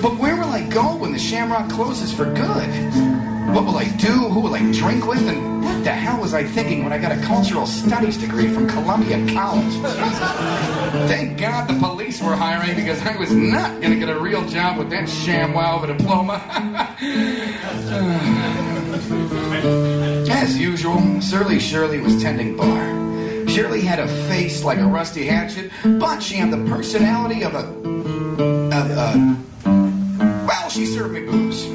Speaker 13: But where will I go when the Shamrock closes for good? What will I do? Who will I drink with? And what the hell was I thinking when I got a cultural studies degree from Columbia College? Thank God the police were hiring because I was not going to get a real job with that ShamWow of a diploma. As usual, Surly Shirley was tending bar. Shirley had a face like a rusty hatchet, but she had the personality of well, she served me booze.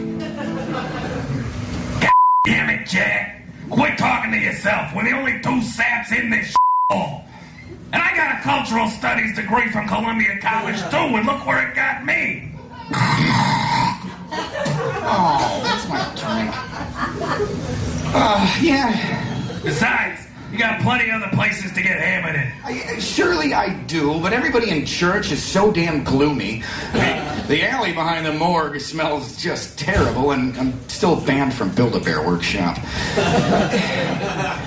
Speaker 15: God damn it, Jack. Quit talking to yourself. We're the only 2 saps in this hole. And I got a cultural studies degree from Columbia College, too, and look where it got me.
Speaker 13: Oh, that's my drink. Yeah.
Speaker 15: Besides, you got plenty of other places to get hammered in.
Speaker 13: Surely I do, but everybody in church is so damn gloomy. The alley behind the morgue smells just terrible, and I'm still banned from Build-A-Bear Workshop.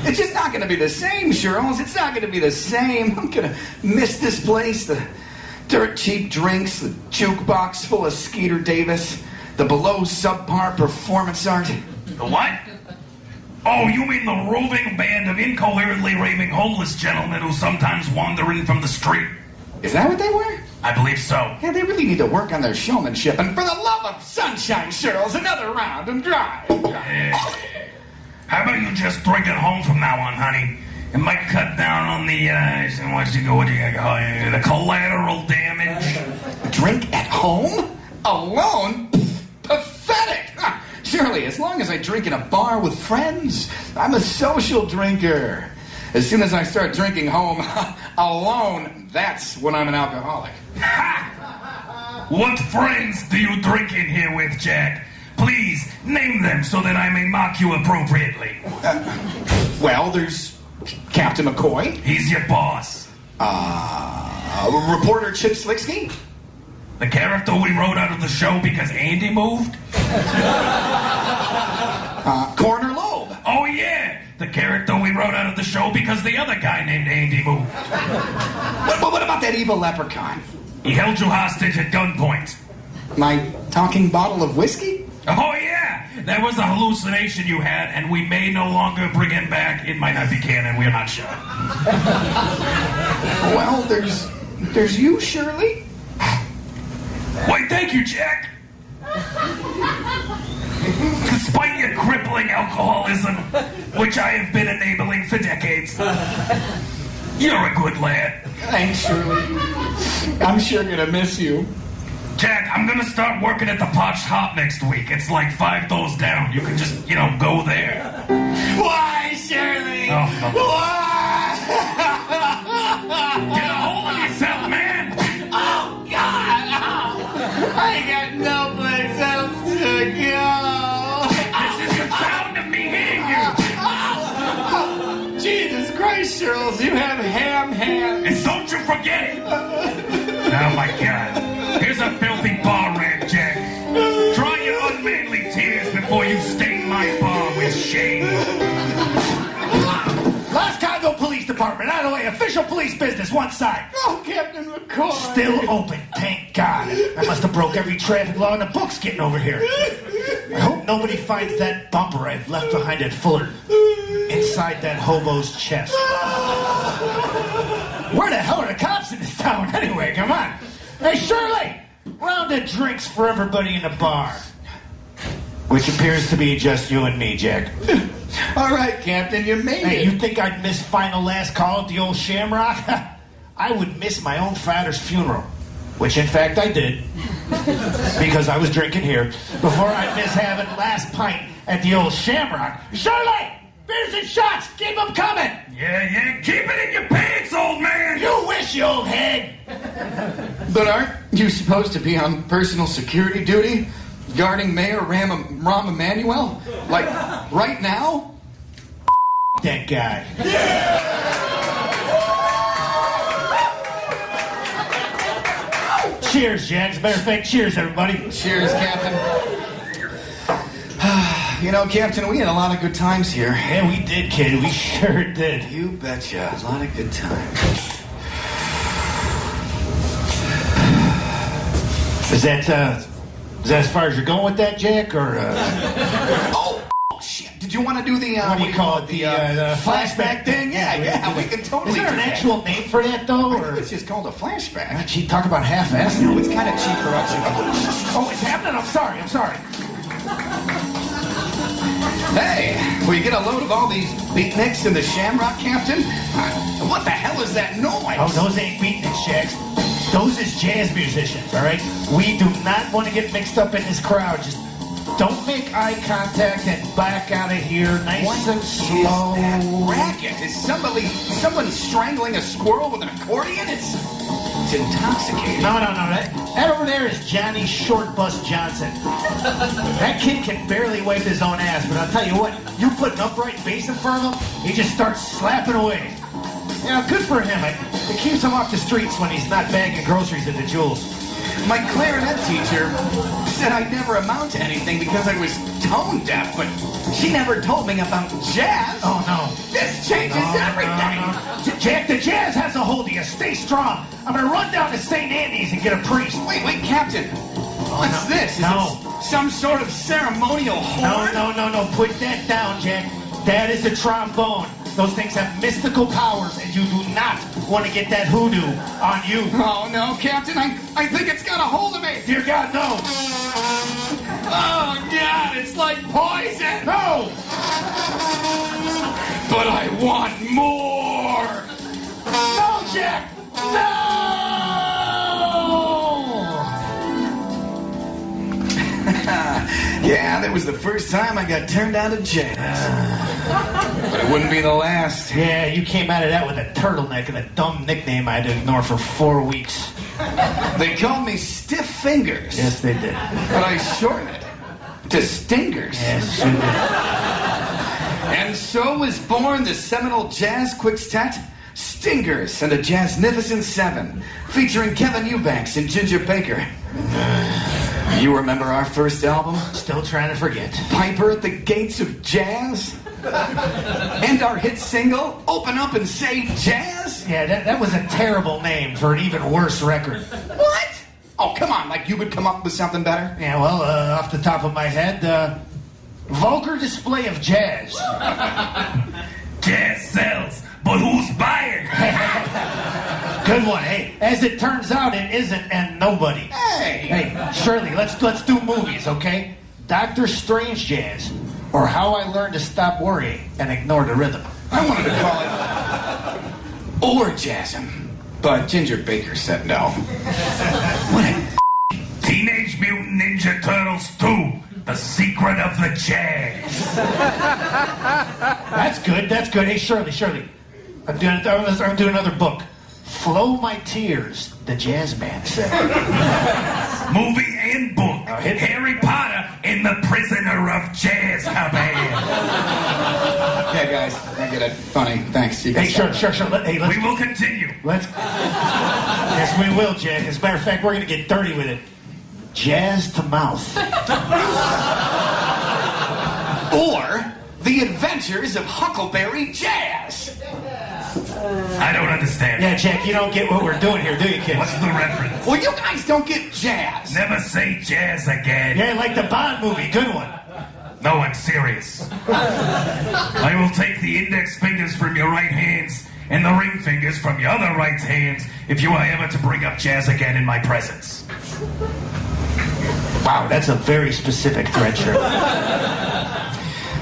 Speaker 13: It's just not going to be the same, Shirls. It's not going to be the same. I'm going to miss this place. The dirt cheap drinks, the jukebox full of Skeeter Davis, the below subpar performance art.
Speaker 15: The what? Oh, you mean the roving band of incoherently raving homeless gentlemen who sometimes wander in from the street?
Speaker 13: Is that what they were?
Speaker 15: I believe so.
Speaker 13: Yeah, they really need to work on their showmanship. And for the love of sunshine, Shirls, another round and drive.
Speaker 15: How about you just drink it home from now on, honey? It might cut down on the, the collateral damage.
Speaker 13: Drink at home? Alone? Pathetic! Surely, as long as I drink in a bar with friends, I'm a social drinker. As soon as I start drinking home alone, that's when I'm an alcoholic.
Speaker 15: Ha! What friends do you drink in here with, Jack? Please, name them so that I may mock you appropriately.
Speaker 13: Well, there's Captain McCoy.
Speaker 15: He's your boss.
Speaker 13: Reporter Chip Slicksky.
Speaker 15: The character we wrote out of the show because Andy moved?
Speaker 13: Coroner Loeb.
Speaker 15: Oh, yeah. The character we wrote out of the show because the other guy named Andy moved.
Speaker 13: What about that evil leprechaun?
Speaker 15: He held you hostage at gunpoint.
Speaker 13: My talking bottle of whiskey?
Speaker 15: Oh, yeah. That was a hallucination you had, and we may no longer bring him back. It might not be canon. We're not sure.
Speaker 13: Well, there's you, Shirley.
Speaker 15: Why, thank you, Jack. Despite your crippling alcoholism, we're which I have been enabling for decades. You're a good lad.
Speaker 13: Thanks, Shirley. I'm sure gonna miss you.
Speaker 15: Jack, I'm gonna start working at the Potch Hop next week. It's like 5 doors down. You can just, go there.
Speaker 13: Why, Shirley?
Speaker 15: Oh,
Speaker 13: Why?
Speaker 15: Get a hold of yourself, man!
Speaker 13: Oh, God! Oh, I got no place else to go.
Speaker 15: This is the sound of me hitting you!
Speaker 13: Jesus Christ, Shirls, you have ham hands.
Speaker 15: And don't you forget it! Oh, my God. Here's a filthy bar rag, Jack. Dry your unmanly tears before you stain my bar with shame.
Speaker 14: Los Congo Police Department, out of the way. Official police business, one side.
Speaker 13: Oh, Captain McCoy.
Speaker 14: Still open, thank God. I must have broke every traffic law in the books getting over here. I hope nobody finds that bumper I've left behind at Fullerton inside that hobo's chest. Where the hell are the cops in this town anyway? Come on. Hey, Shirley! Round of drinks for everybody in the bar. Which appears to be just you and me, Jack.
Speaker 13: All right, Captain, you made
Speaker 14: Hey,
Speaker 13: it.
Speaker 14: you think I'd miss final last call at the old Shamrock? I would miss my own father's funeral. Which, in fact, I did. Because I was drinking here. Before I'd miss having last pint at the old Shamrock. Shirley! Beers and shots! Keep them coming!
Speaker 15: Yeah, keep it in your pants, old man!
Speaker 14: You wish, you old head!
Speaker 13: But aren't you supposed to be on personal security duty? Guarding Mayor Rahm Emanuel? Like, right now?
Speaker 14: That guy. Cheers, Jack. As a matter of fact, cheers, everybody.
Speaker 13: Cheers, Captain. Captain, we had a lot of good times here.
Speaker 14: Yeah, we did, kid. We sure did.
Speaker 13: You betcha. A lot of good times.
Speaker 14: Is that as far as you're going with that, Jack, or?
Speaker 13: Oh, shit! Did you want to do the
Speaker 14: what do you call it? The
Speaker 13: flashback thing? Yeah, we can totally.
Speaker 14: Is there
Speaker 13: do
Speaker 14: an
Speaker 13: that.
Speaker 14: actual name for that though?
Speaker 13: I think it's just called a flashback.
Speaker 14: Gee, talk about half-assed.
Speaker 13: No, it's kind of cheap production.
Speaker 14: Oh, it's happening. I'm sorry.
Speaker 13: Hey, will you get a load of all these beatniks in the Shamrock, Captain? What the hell is that noise?
Speaker 14: Oh, those ain't beatniks, Jack. Those is jazz musicians, all right? We do not want to get mixed up in this crowd. Just don't make eye contact and back out of here nice and slow.
Speaker 13: That racket? Is someone strangling a squirrel with an accordion? It's intoxicating.
Speaker 14: No. That over there is Johnny Short Bus Johnson. That kid can barely wipe his own ass, but I'll tell you what, you put an upright bass in front of him, he just starts slapping away. Good for him. It keeps him off the streets when he's not bagging groceries at the Jewels.
Speaker 13: My clarinet teacher said I'd never amount to anything because I was tone deaf, but she never told me about jazz.
Speaker 14: Oh, no.
Speaker 13: This changes everything.
Speaker 14: No. Jack, the jazz has a hold of you. Stay strong. I'm going to run down to St. Andy's and get a priest.
Speaker 13: Wait, Captain. What's this? Is this some sort of ceremonial horn?
Speaker 14: No. Put that down, Jack. That is the trombone. Those things have mystical powers, and you do not want to get that hoodoo on you.
Speaker 13: Oh, no, Captain. I think it's got a hold of me.
Speaker 14: Dear God, no.
Speaker 13: Oh, God, it's like poison.
Speaker 14: No.
Speaker 13: But I want more.
Speaker 14: No, Jack. No.
Speaker 13: Yeah, that was the first time I got turned out of jazz. But it wouldn't be the last.
Speaker 14: Yeah, you came out of that with a turtleneck and a dumb nickname I had to ignore for 4 weeks.
Speaker 13: They called me Stiff Fingers.
Speaker 14: Yes, they did.
Speaker 13: But I shortened it to Stingers.
Speaker 14: Yes, you did.
Speaker 13: And so was born the seminal jazz quintet, Stingers and the Jazznificent Seven, featuring Kevin Eubanks and Ginger Baker. You remember our first album?
Speaker 14: Still trying to forget.
Speaker 13: Piper at the Gates of Jazz? And our hit single, Open Up and Say Jazz?
Speaker 14: Yeah, that was a terrible name for an even worse record.
Speaker 13: What? Oh, come on, like you would come up with something better?
Speaker 14: Yeah, well, off the top of my head, vulgar display of jazz.
Speaker 15: Jazz sells, but who's buying?
Speaker 14: Good one. Hey, as it turns out, it isn't and nobody.
Speaker 13: Hey,
Speaker 14: Shirley, let's do movies, okay? Doctor Strange Jazz. or How I Learned to Stop Worrying and Ignore the Rhythm.
Speaker 13: I wanted to call it Orgasm, but Ginger Baker said no.
Speaker 14: What a
Speaker 15: Teenage Mutant Ninja Turtles 2, The Secret of the Jazz.
Speaker 14: That's good. Hey, Shirley. I'm doing another book. Flow My Tears, the Jazz Man said.
Speaker 15: Movie and book. Harry Potter and the Prisoner of Jazz Cabin.
Speaker 13: Okay, guys, I get it. Funny. Thanks. You
Speaker 14: Hey,
Speaker 13: guys
Speaker 14: sure.
Speaker 15: We will continue.
Speaker 14: Yes, we will, Jack. As a matter of fact, we're going to get dirty with it. Jazz to mouth.
Speaker 13: Or The Adventures of Huckleberry Jazz.
Speaker 15: I don't understand.
Speaker 14: Yeah, Jack, you don't get what we're doing here, do you, kids?
Speaker 15: What's the reference?
Speaker 13: Well, you guys don't get jazz.
Speaker 15: Never say jazz again.
Speaker 14: Yeah, like the Bond movie. Good one.
Speaker 15: No, I'm serious. I will take the index fingers from your right hands and the ring fingers from your other right hands if you are ever to bring up jazz again in my presence.
Speaker 14: Wow, that's a very specific threat, sure.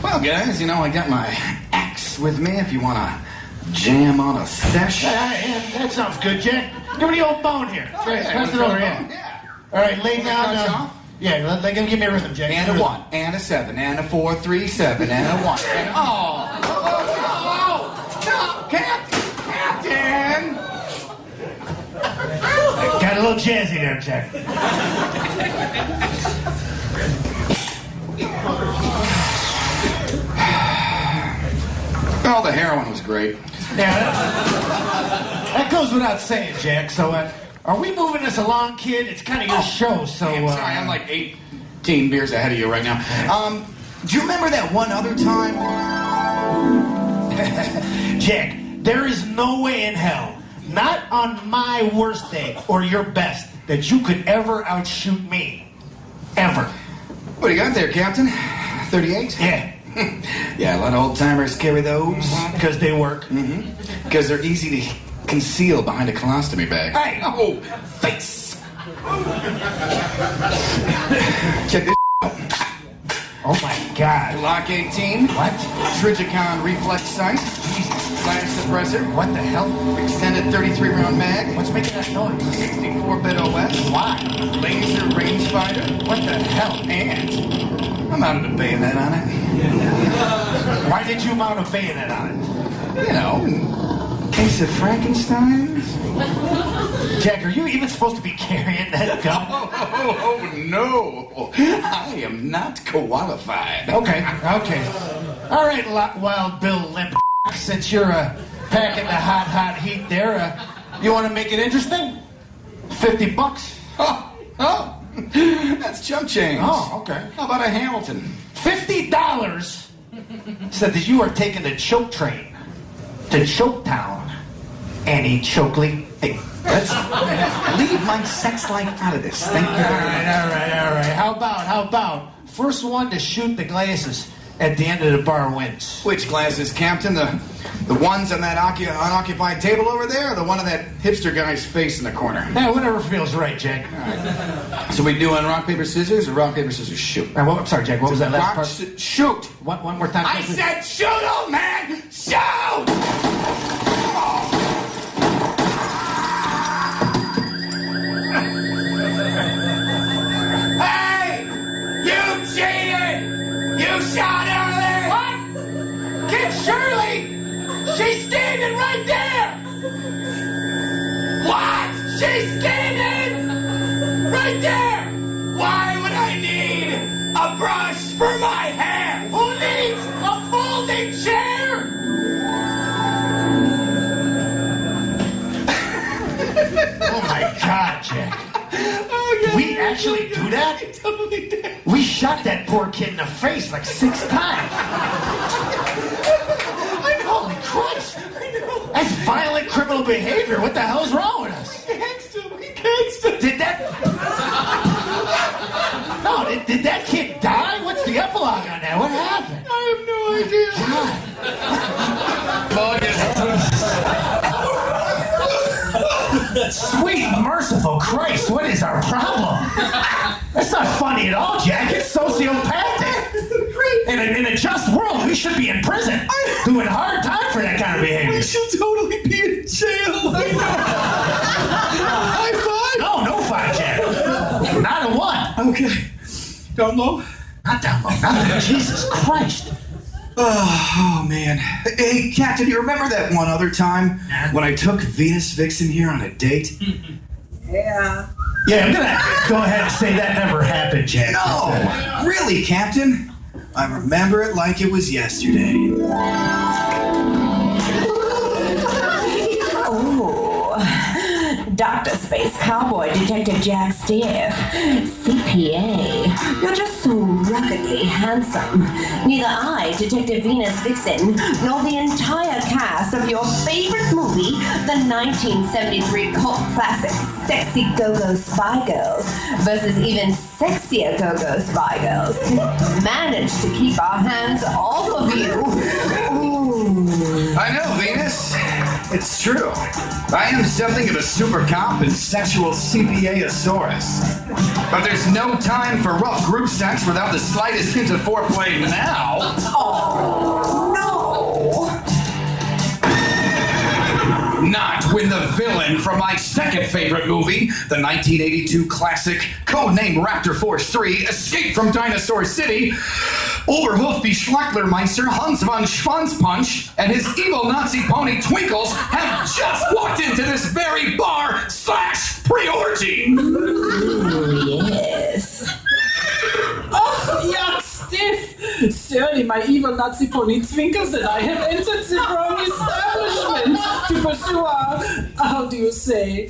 Speaker 13: Well, guys, I got my axe with me if you want to jam on a sesh.
Speaker 14: Yeah, that sounds good, Jack. Give me the old bone here.
Speaker 13: Okay,
Speaker 14: Pass it over, yeah. All right, lay down. Yeah, give me a rhythm, Jack.
Speaker 13: And a 1, and a 7, and a 4, 3, 7, and a 1. And, no, Captain!
Speaker 14: Got a little jazzy there, Jack.
Speaker 13: Oh, the heroin was great.
Speaker 14: Yeah, that goes without saying, Jack. So, are we moving this along, kid? It's kind of your show, so...
Speaker 13: I'm sorry, I'm like 18 beers ahead of you right now. Do you remember that one other time?
Speaker 14: Jack, there is no way in hell, not on my worst day or your best, that you could ever outshoot me. Ever.
Speaker 13: What do you got there, Captain? 38?
Speaker 14: Yeah.
Speaker 13: Yeah, a lot of old-timers carry those.
Speaker 14: Because they work.
Speaker 13: Because they're easy to conceal behind a colostomy bag.
Speaker 14: Hey!
Speaker 13: Oh, face! Check this out.
Speaker 14: Oh, my God.
Speaker 13: Glock 18.
Speaker 14: What?
Speaker 13: Trigicon reflex sight. Flash suppressor.
Speaker 14: What the hell?
Speaker 13: Extended 33-round mag.
Speaker 14: What's making that noise?
Speaker 13: 64-bit OS.
Speaker 14: Why?
Speaker 13: Laser rangefinder.
Speaker 14: What the hell?
Speaker 13: And I mounted a bayonet on it.
Speaker 14: Why did you mount a bayonet on it?
Speaker 13: In case of Frankenstein.
Speaker 14: Jack, are you even supposed to be carrying that gun?
Speaker 13: Oh, no. I am not qualified.
Speaker 14: Okay. All right, Wild Bill Limp. Since you're packing the hot heat there, you want to make it interesting? $50.
Speaker 13: Oh, that's chump change.
Speaker 14: Oh, okay.
Speaker 13: How about a Hamilton?
Speaker 14: $50 said that you are taking the choke train to Choketown, Annie Chokley. Hey, let's
Speaker 13: leave my sex life out of this. Thank you.
Speaker 14: All right. How about first one to shoot the glasses at the end of the bar wins?
Speaker 13: Which glasses, Captain? The ones on that unoccupied table over there, or the one on that hipster guy's face in the corner?
Speaker 14: Yeah, whatever feels right, Jack.
Speaker 13: All right. So we doing rock, paper, scissors, or rock, paper, scissors, shoot?
Speaker 14: I'm sorry, Jack. What was that last part?
Speaker 13: Shoot.
Speaker 14: One more time.
Speaker 13: I said shoot, old man! Shoot! Hey! You cheated! You shot over there! What? Get Shirley! She's standing right there! What? She's standing right there! Why would I need a brush for my hair? Who needs a folding chair?
Speaker 14: Oh my God, Jack. We actually do that?
Speaker 13: Totally did.
Speaker 14: We shot that poor kid in the face like 6 times. Holy Christ! That's violent criminal behavior. What the hell's wrong with us?
Speaker 13: Gangster.
Speaker 14: Did that... No, did that kid die? What's the epilogue on that? What happened?
Speaker 13: I have no idea.
Speaker 14: Sweet, merciful Christ, what is our problem? That's not funny at all, Jack. It's sociopathic.
Speaker 13: Great.
Speaker 14: And in a just world, we should be in prison. Doing hard time for that kind of behavior.
Speaker 13: We should totally be in jail. High five?
Speaker 14: No 5, Jack. Not a 1.
Speaker 13: Okay. Down low?
Speaker 14: Not down low. Not low. Jesus Christ.
Speaker 13: Oh, man. Hey, Captain, you remember that one other time when I took Venus Vixen here on a date?
Speaker 14: Yeah, I'm gonna go ahead and say that never happened, Jack.
Speaker 13: No, really, Captain. I remember it like it was yesterday.
Speaker 16: Dr. Space Cowboy Detective Jack Stiff, CPA. You're just so ruggedly handsome. Neither I, Detective Venus Vixen, nor the entire cast of your favorite movie, the 1973 cult classic Sexy Go-Go Spy Girls versus even sexier Go-Go Spy Girls, managed to keep our hands off of you. Ooh.
Speaker 13: I know, Venus. It's true. I am something of a super cop and sexual CPA-osaurus. But there's no time for rough group sex without the slightest hint of foreplay now.
Speaker 16: Oh, no.
Speaker 13: Not when the villain from my second favorite movie, the 1982 classic, codenamed Raptor Force 3, Escape from Dinosaur City, Oberhoofby Schlecklermeister, Hans von Schwanzpunch, and his evil Nazi pony Twinkles have just walked into this very bar/pre-orgy.
Speaker 16: Ooh, yes.
Speaker 7: Oh, yuck, Stiff! Surely my evil Nazi pony Twinkles and I have entered the wrong establishment to pursue our, how do you say,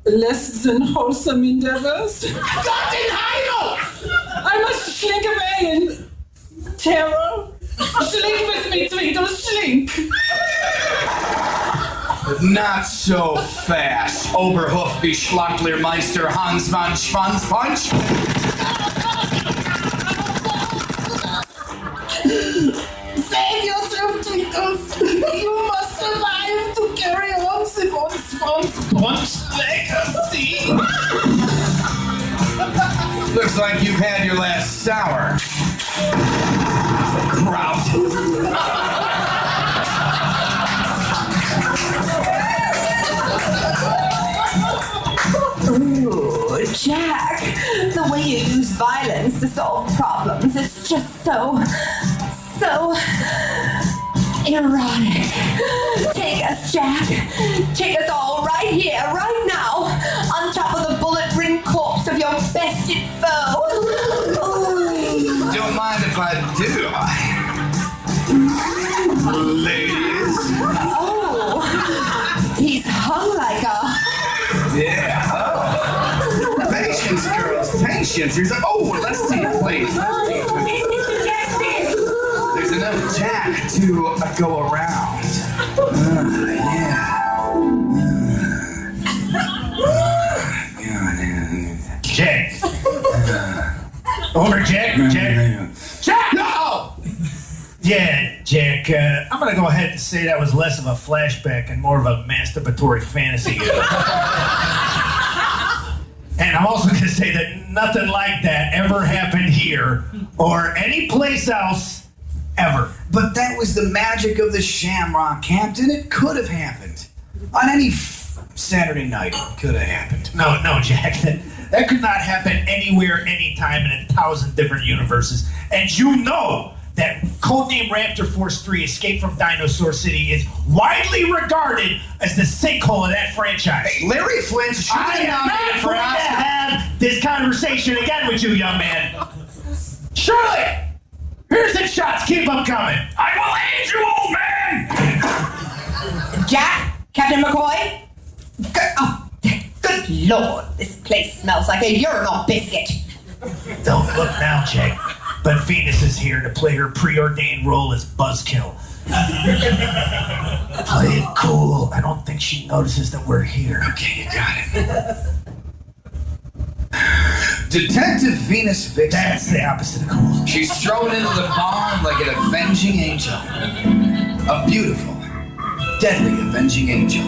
Speaker 7: less than wholesome endeavors.
Speaker 14: Captain Heidel!
Speaker 7: I must slink away in terror. Slink with me, Twinkles, slink!
Speaker 13: Not so fast, Oberhoofby Schlecklermeister, Hans von Schwanzpunch.
Speaker 7: Save yourself, Twinkles! You must survive to carry on the Punch legacy!
Speaker 13: Looks like you've had your last sour. Grout.
Speaker 16: Ooh, Jack, the way you use violence to solve problems, it's just so erotic. Take us, Jack. Take us all right here, right now, on top of the bullet-ridden corpse of your bested foe. Ooh.
Speaker 13: Don't mind if I do. Ladies.
Speaker 16: Oh, he's hung like a...
Speaker 13: Yeah. Oh. Patience, girls. Patience. Here's a... Oh, let's see your plate. There's enough Jack to go around.
Speaker 14: Jack. Over, Jack. Jack! No! Yeah, Jack, I'm gonna go ahead and say that was less of a flashback and more of a masturbatory fantasy. And I'm also gonna say that nothing like that ever happened here or any place else ever.
Speaker 13: But that was the magic of the Shamrock, Captain. It could have happened. On any Saturday night, it could have happened.
Speaker 14: No, Jack. That could not happen anywhere, anytime, in 1,000 different universes. And you know that codename Raptor Force 3 Escape from Dinosaur City is widely regarded as the sinkhole of that franchise.
Speaker 13: Hey, Larry Flint should
Speaker 14: I am not going to have this conversation again with you, young man. Shirley! Here's the shots. Keep them coming.
Speaker 15: I will aid you, old man!
Speaker 16: Jack? Captain McCoy? Good Lord, this place smells like a urinal biscuit.
Speaker 14: Don't look now, Jack. But Venus is here to play her preordained role as Buzzkill. Play it cool. I don't think she notices that we're here.
Speaker 13: Okay, you got it. Detective Venus Vixen.
Speaker 14: That's the opposite of cool.
Speaker 13: She's thrown into the pond like an avenging angel. A beautiful, deadly avenging angel.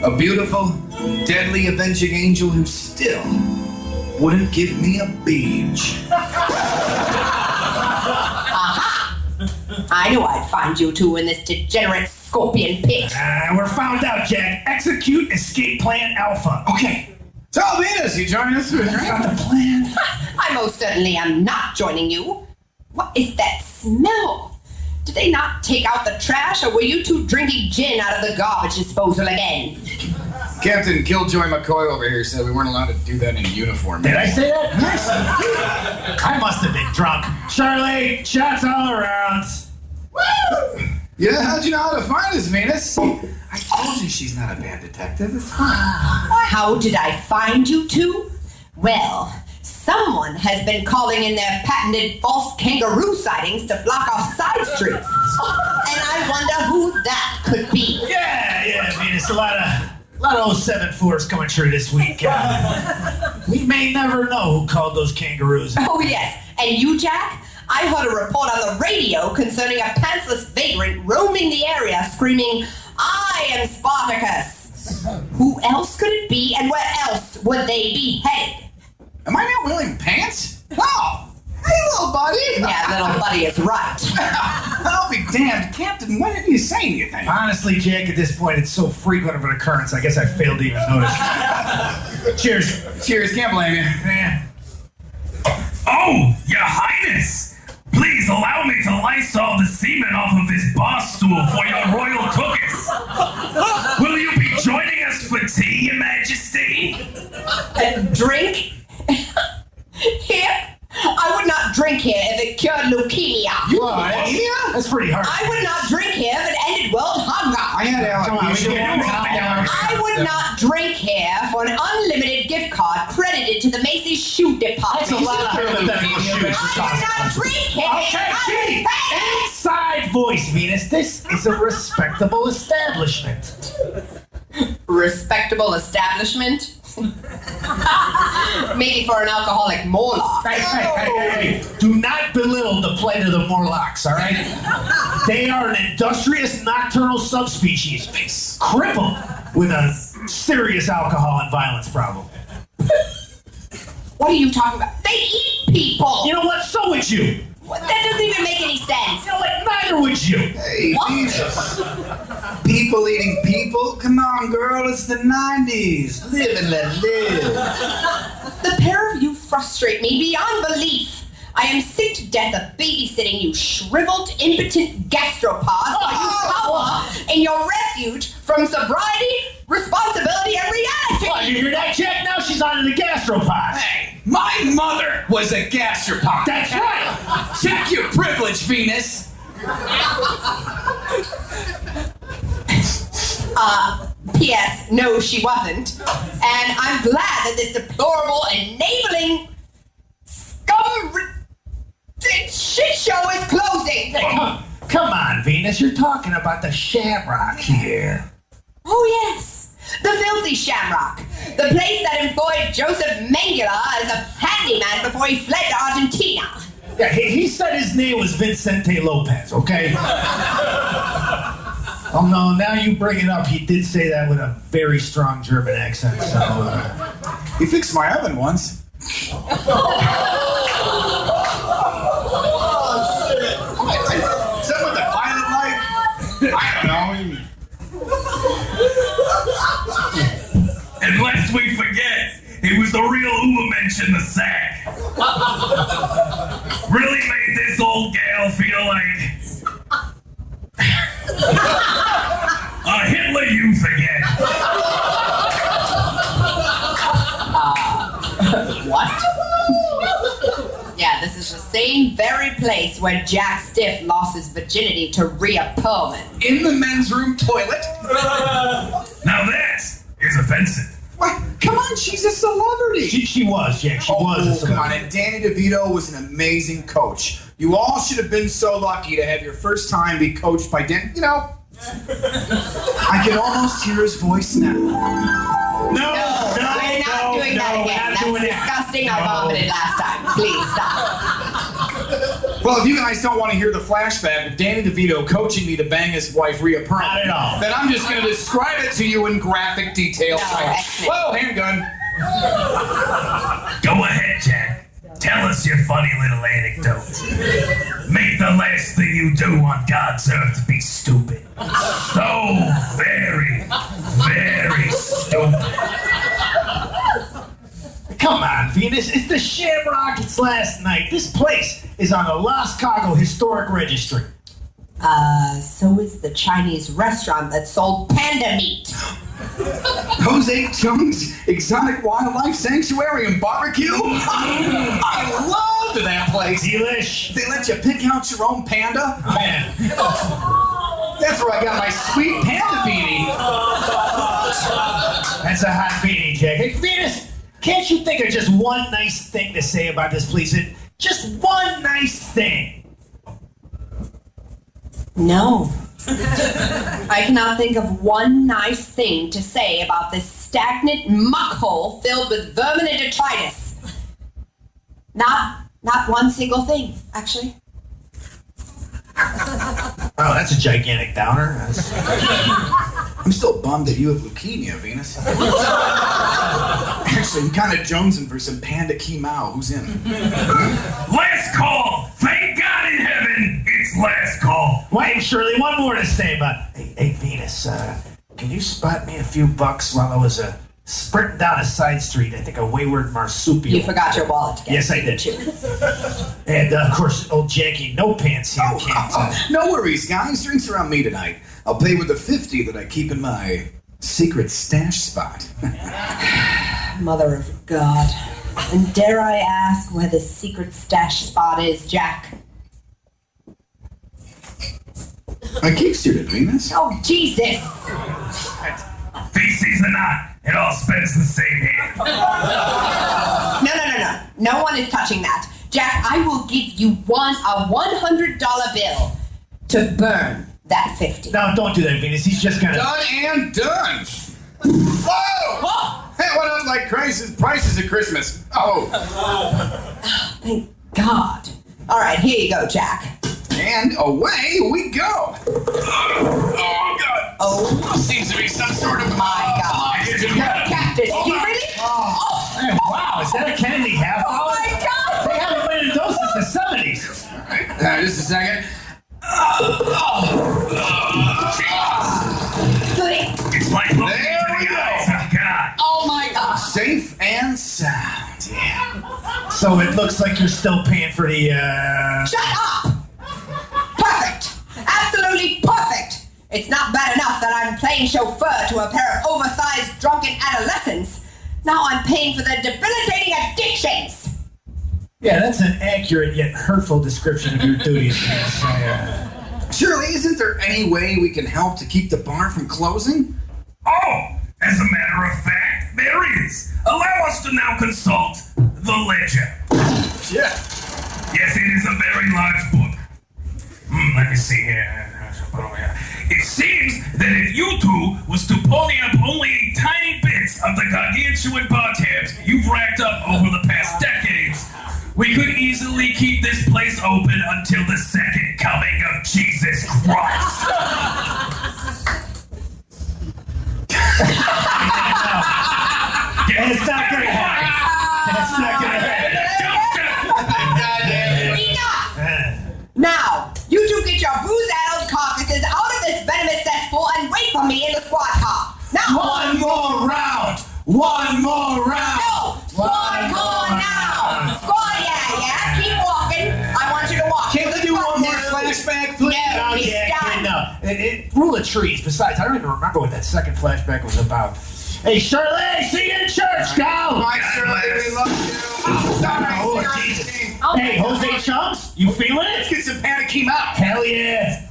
Speaker 13: A beautiful, deadly avenging angel who still wouldn't give me a beach.
Speaker 16: Aha! I knew I'd find you two in this degenerate scorpion pit.
Speaker 14: We're found out, Jack. Execute escape plan Alpha.
Speaker 13: Okay. So, Venus, you joining us? That's not the plan.
Speaker 16: I most certainly am not joining you. What is that smell? Did they not take out the trash, or were you two drinking gin out of the garbage disposal again?
Speaker 13: Captain Killjoy McCoy over here said we weren't allowed to do that in uniform.
Speaker 14: Did I say that? Yes. I must have been drunk. Charlie, shots all around.
Speaker 13: Woo! Yeah, how'd you know how to find us, Venus? I told you she's not a bad detective. It's fine.
Speaker 16: How did I find you two? Well, someone has been calling in their patented false kangaroo sightings to block off side streets. And I wonder who that could be.
Speaker 14: Yeah, Venus, a lot of 07-4s coming through this week. We may never know who called those kangaroos.
Speaker 16: Oh, yes. And you, Jack? I heard a report on the radio concerning a pantsless vagrant roaming the area screaming, "I am Spartacus." Who else could it be, and where else would they be headed?
Speaker 13: Am I not wearing pants? Oh, hey, little buddy.
Speaker 16: Yeah, little buddy is right.
Speaker 13: I'll be damned. Captain, why didn't you say anything?
Speaker 14: Honestly, Jack, at this point, it's so frequent of an occurrence, I guess I failed to even notice. Cheers.
Speaker 13: Cheers, can't blame you.
Speaker 14: Yeah.
Speaker 15: Oh, Your Highness! Please allow me to Lysol the semen off of this bar stool for your royal cookies. Will you be joining us for tea, Your Majesty?
Speaker 16: Drink? Here? I would not drink here if it cured leukemia.
Speaker 14: You are? Leukemia? That's pretty hard.
Speaker 16: I would not drink here if it ended world hunger.
Speaker 13: I had
Speaker 16: I would not drink here for an unlimited gift card credited to the Macy's shoe department.
Speaker 14: That's a lot of hypothetical shoes.
Speaker 16: I would not drink here.
Speaker 14: Okay, inside voice, Venus. This is a respectable establishment.
Speaker 16: Respectable establishment? Maybe for an alcoholic Morlock.
Speaker 14: Hey. Do not belittle the plight of the Morlocks, all right? They are an industrious nocturnal subspecies, crippled with a serious alcohol and violence problem.
Speaker 16: What are you talking about? They eat people!
Speaker 14: You know what? So would you.
Speaker 16: That doesn't even make any sense.
Speaker 14: You know what? Neither would you.
Speaker 13: Hey, Jesus. People eating people? Come on, girl. It's the 90s. Live and let live.
Speaker 16: The pair of you frustrate me beyond belief. I am sick to death of babysitting you shriveled, impotent gastropods while you cower in your refuge from sobriety, responsibility, and reality.
Speaker 14: What, you hear that, Jack? Now she's on to the gastropods.
Speaker 13: Hey, my mother was a gastropod.
Speaker 14: That's right.
Speaker 13: Check your privilege, Venus.
Speaker 16: P.S. No, she wasn't. And I'm glad that this deplorable, enabling, shit show is closing.
Speaker 14: Come on, Venus. You're talking about the Shamrock here.
Speaker 16: Oh, yes. The filthy Shamrock. The place that employed Joseph Mengele as a handyman before he fled to Argentina.
Speaker 14: Yeah, he said his name was Vicente Lopez, okay? Oh, no, now you bring it up. He did say that with a very strong German accent, so...
Speaker 13: He fixed my oven once. Is that what the pilot like? I don't know.
Speaker 15: And lest we forget, it was the real Ubermensch in the sack. Really made this old gal feel like... Hitler youth again.
Speaker 16: What? Yeah, this is the same very place where Jack Stiff lost his virginity to Rhea Perlman.
Speaker 13: In the men's room toilet?
Speaker 15: Now that is offensive.
Speaker 13: What? Come on, she's a celebrity.
Speaker 14: She was, yeah, she was a celebrity.
Speaker 13: Come on, and Danny DeVito was an amazing coach. You all should have been so lucky to have your first time be coached by Dan. You know, I can almost hear his voice now.
Speaker 16: No, we're not doing that again. That's disgusting. I vomited last time. Please stop.
Speaker 13: Well, if you guys don't want to hear the flashback of Danny DeVito coaching me to bang his wife, Rhea Perlman,
Speaker 14: not at all.
Speaker 13: Then I'm just going to describe it to you in graphic detail.
Speaker 16: No,
Speaker 13: Whoa, handgun.
Speaker 15: Go ahead, Jack. Tell us your funny little anecdote. Make the last thing you do on God's earth be stupid. So very, very stupid.
Speaker 14: Come on, Venus. It's the Shamrock. It's last night. This place is on the Los Cargo Historic Registry.
Speaker 16: So is the Chinese restaurant that sold panda meat.
Speaker 13: Jose Chung's Exotic Wildlife Sanctuary and Barbecue? I loved that place.
Speaker 14: Delish.
Speaker 13: They let you pick out your own panda?
Speaker 14: Man.
Speaker 13: That's where I got my sweet panda beanie.
Speaker 14: That's a hot beanie, Jack. Hey, Venus, can't you think of just one nice thing to say about this place? Just one nice thing.
Speaker 16: No. I cannot think of one nice thing to say about this stagnant muck hole filled with vermin and detritus. Not one single thing, actually.
Speaker 14: Oh, that's a gigantic downer.
Speaker 13: I'm still bummed that you have leukemia, Venus. Actually, I'm kind of jonesing for some panda kimao. Who's in?
Speaker 15: Last call! Thank God in heaven, it's last call.
Speaker 14: Wait, Shirley, one more to say about... Hey, Venus, can you spot me a few bucks while I was sprinting down a side street? I think a wayward marsupial.
Speaker 16: You forgot your wallet again.
Speaker 14: Yes, I did. And, of course, old Jackie No Pants here can't...
Speaker 13: No worries, guys. Drinks around me tonight. I'll pay with the 50 that I keep in my secret stash spot.
Speaker 16: Mother of God. And dare I ask where the secret stash spot is, Jack?
Speaker 13: I kicked-steered it, Venus.
Speaker 16: Oh, Jesus!
Speaker 15: Feces or not, it all spends the same here.
Speaker 16: No. No one is touching that. Jack, I will give you a $100 bill to burn that 50.
Speaker 14: No, don't do that, Venus. He's just gonna...
Speaker 13: Done and done! Whoa! Hey, what up like prices at Christmas? Oh.
Speaker 16: Thank God. All right, here you go, Jack.
Speaker 13: And away we go. Oh, God.
Speaker 16: Oh.
Speaker 13: Seems to be some sort of...
Speaker 16: My God. Captain, did you really?
Speaker 14: Oh. Man, wow, is that a Kennedy half?
Speaker 16: Oh, my God.
Speaker 14: They haven't been in those since the 70s.
Speaker 13: All right, just a second.
Speaker 15: It's like looking into the eyes of God.
Speaker 16: Oh, my God.
Speaker 13: Safe and sound, yeah.
Speaker 14: So it looks like you're still paying for the,
Speaker 16: Shut up! Perfect! Absolutely perfect! It's not bad enough that I'm playing chauffeur to a pair of oversized drunken adolescents. Now I'm paying for their debilitating addictions!
Speaker 14: Yeah, that's an accurate yet hurtful description of your duties.
Speaker 13: Shirley, isn't there any way we can help to keep the bar from closing?
Speaker 15: Oh, as a matter of fact, there is. Allow us to now consult the ledger.
Speaker 13: Yeah.
Speaker 15: Yes, it is a very large book. Let me see here. It seems that if you two was to pony up only a tiny bits of the gargantuan bar tabs you've racked up over the past decades, we could easily keep this place open until the second coming of Jesus Christ.
Speaker 14: And it's not gonna happen. It's not gonna happen.
Speaker 16: Now, you two get your booze-addled carcasses out of this venomous cesspool and wait for me in the squad car. Now,
Speaker 14: One more round. One more round.
Speaker 16: No, squad car now. Squad, yeah. Keep walking. I want you to walk.
Speaker 14: Can't we do one more flashback, please?
Speaker 16: No, he's done.
Speaker 14: No. Rule of trees. Besides, I don't even remember what that second flashback was about. Hey, Shirley, see you in church, go!
Speaker 13: Bye, Shirley, we love you.
Speaker 14: Oh, Jesus. Hey, Jose Chunks, you feeling it?
Speaker 13: Let's get some panicky out.
Speaker 14: Hell yeah.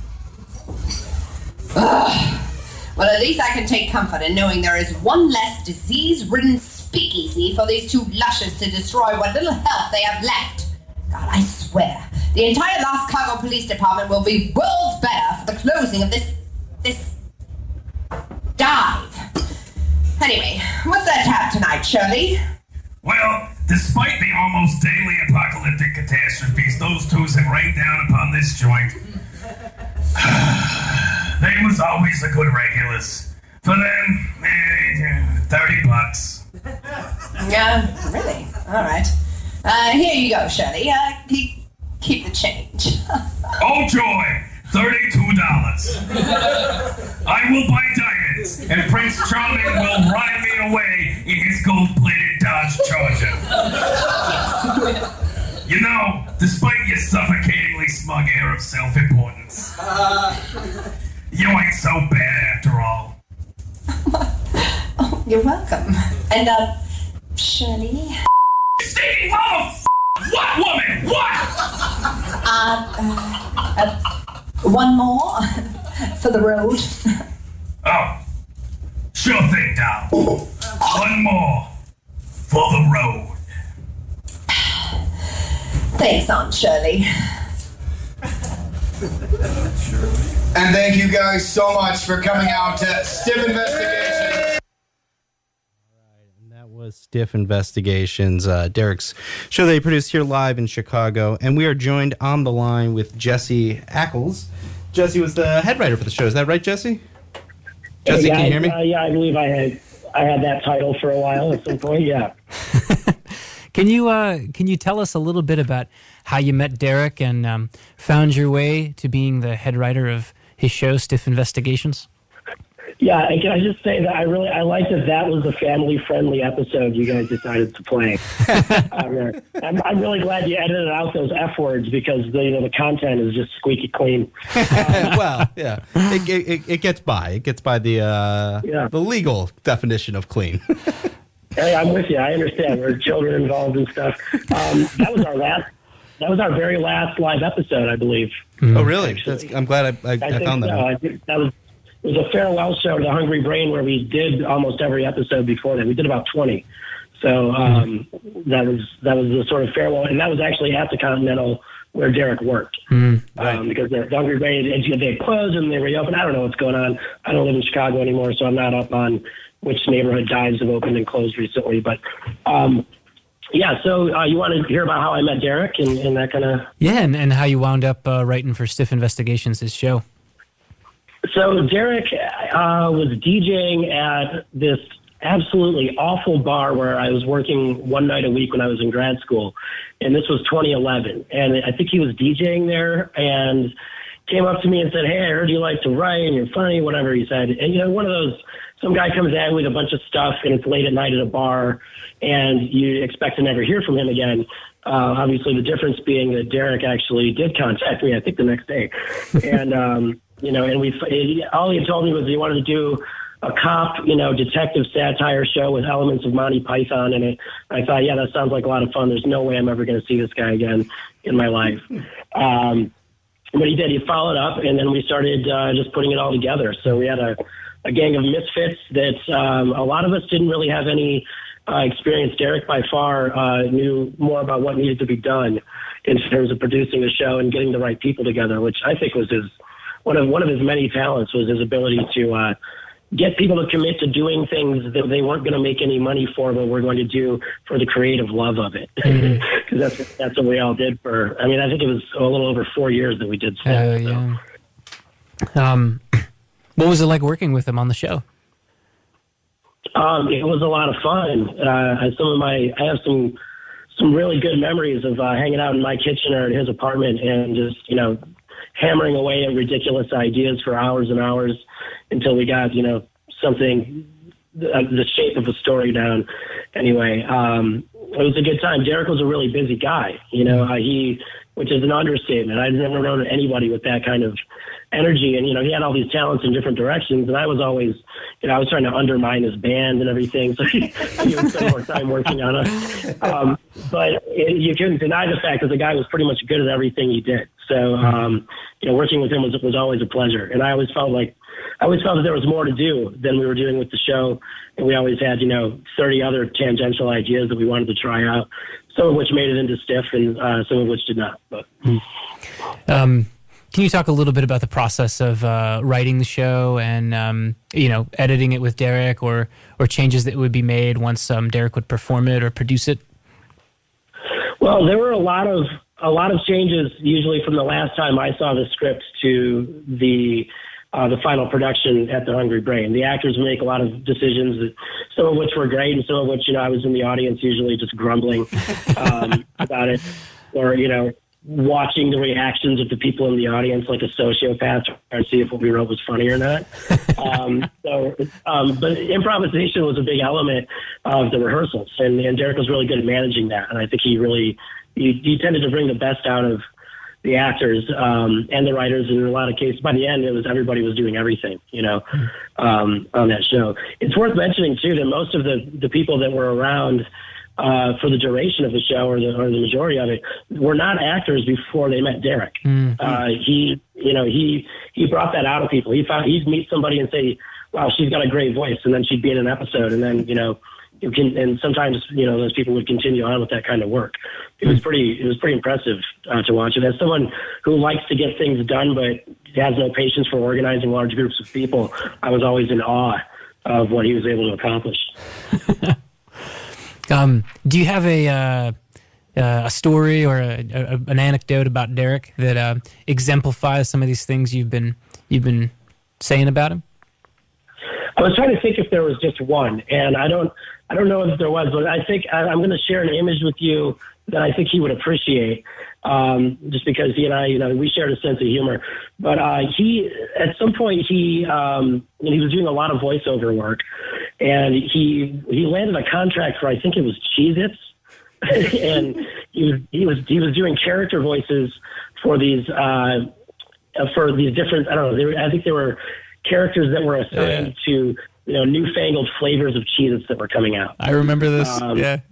Speaker 16: Well, at least I can take comfort in knowing there is one less disease-ridden speakeasy for these two lushes to destroy what little health they have left. God, I swear, the entire Los Cargo Police Department will be worlds better for the closing of this dive. Anyway, what's that tab tonight, Shirley?
Speaker 15: Well, despite the almost daily apocalyptic catastrophes those twos have rained down upon this joint, they was always a good regulars. For them, $30.
Speaker 16: Yeah, really? All right. Here you go, Shirley. Keep the change.
Speaker 15: Oh, joy! $32. I will buy diamonds, and Prince Charming will ride me away in his gold-plated Dodge Charger. You know, despite your suffocatingly smug air of self-importance, you ain't so bad after all.
Speaker 16: Oh, you're welcome. And, Shirley?
Speaker 15: Stinking motherfucker! What, woman? What?
Speaker 16: One more for the road.
Speaker 15: Oh, sure thing, Dal. One more for the road.
Speaker 16: Thanks, Aunt Shirley.
Speaker 13: And thank you guys so much for coming out to Stiff Investigations.
Speaker 2: That was Stiff Investigations, Derek's show that he produced here live in Chicago. And we are joined on the line with Jesse Ackles. Jesse was the head writer for the show. Is that right, Jesse? Jesse, can you hear me?
Speaker 17: Yeah, I believe I had that title for a while at some point, yeah.
Speaker 1: Can you tell us a little bit about how you met Derek and found your way to being the head writer of his show, Stiff Investigations?
Speaker 17: Yeah, and can I just say that I like that was a family-friendly episode you guys decided to play. I'm really glad you edited out those F words because the content is just squeaky clean.
Speaker 2: Well, yeah, it gets by. It gets by the legal definition of clean.
Speaker 17: Hey, I'm with you. I understand. There's children involved and stuff. That was our very last live episode, I believe.
Speaker 2: Oh, really? I'm glad I found that.
Speaker 17: I think it was a farewell show to the Hungry Brain where we did almost every episode before that. We did about 20. So that was the sort of farewell, and that was actually at the Continental where Derek worked. Because the Hungry Brain, they had closed and they reopened. I don't know what's going on. I don't live in Chicago anymore, so I'm not up on which neighborhood dives have opened and closed recently. But so you want to hear about how I met Derek and that kind of...
Speaker 1: Yeah, and how you wound up writing for Stiff Investigations, his show.
Speaker 17: So Derek was DJing at this absolutely awful bar where I was working one night a week when I was in grad school. And this was 2011. And I think he was DJing there and came up to me and said, "Hey, I heard you like to write and you're funny," whatever he said. And, one of those, some guy comes in with a bunch of stuff and it's late at night at a bar and you expect to never hear from him again. Obviously, the difference being that Derek actually did contact me, I think, the next day. And, and all he had told me was he wanted to do a cop, detective satire show with elements of Monty Python in it. I thought, yeah, that sounds like a lot of fun. There's no way I'm ever going to see this guy again in my life. But he did. He followed up, and then we started just putting it all together. So we had a gang of misfits that a lot of us didn't really have any experience. Derek, by far, knew more about what needed to be done in terms of producing the show and getting the right people together, which I think was one of his many talents was his ability to get people to commit to doing things that they weren't going to make any money for, but were going to do for the creative love of it. Because that's what we all did I think it was a little over 4 years that we did stuff.
Speaker 1: What was it like working with him on the show?
Speaker 17: It was a lot of fun. I have some really good memories of hanging out in my kitchen or in his apartment and just, hammering away at ridiculous ideas for hours and hours until we got, something, the shape of a story down. Anyway, it was a good time. Derek was a really busy guy, which is an understatement. I've never known anybody with that kind of energy. And, he had all these talents in different directions. And I was always, I was trying to undermine his band and everything. So he would spend more time working on it. But you couldn't deny the fact that the guy was pretty much good at everything he did. So, working with him was always a pleasure. And I always felt that there was more to do than we were doing with the show. And we always had, 30 other tangential ideas that we wanted to try out, some of which made it into Stiff and some of which did not. But
Speaker 1: can you talk a little bit about the process of writing the show and, editing it with Derek or changes that would be made once Derek would perform it or produce it?
Speaker 17: Well, there were a lot of changes usually from the last time I saw the script to the the final production at the Hungry Brain. The actors make a lot of decisions, some of which were great, and some of which, I was in the audience usually just grumbling about it, or, watching the reactions of the people in the audience like a sociopath, trying to see if what we wrote was funny or not. But improvisation was a big element of the rehearsals, and Derek was really good at managing that. And I think he tended to bring the best out of the actors and the writers. And in a lot of cases, by the end, everybody was doing everything, on that show. It's worth mentioning too that most of the people that were around for the duration of the show, or the majority of it, were not actors before they met Derek. He brought that out of people. He'd meet somebody and say, "Wow, she's got a great voice," and then she'd be in an episode, and then and sometimes those people would continue on with that kind of work. It was pretty impressive to watch. And as someone who likes to get things done but has no patience for organizing large groups of people, I was always in awe of what he was able to accomplish.
Speaker 1: Do you have a story or an anecdote about Derek that exemplifies some of these things you've been saying about him?
Speaker 17: I was trying to think if there was just one, and I don't know if there was, but I think I'm going to share an image with you that I think he would appreciate, just because he and I, we shared a sense of humor. But he, at some point, he was doing a lot of voiceover work, and he landed a contract for, I think it was Cheez-Its, and he was doing character voices for these different, I don't know, I think they were characters that were assigned to newfangled flavors of Cheez-Its that were coming out.
Speaker 1: I remember this.
Speaker 17: Do you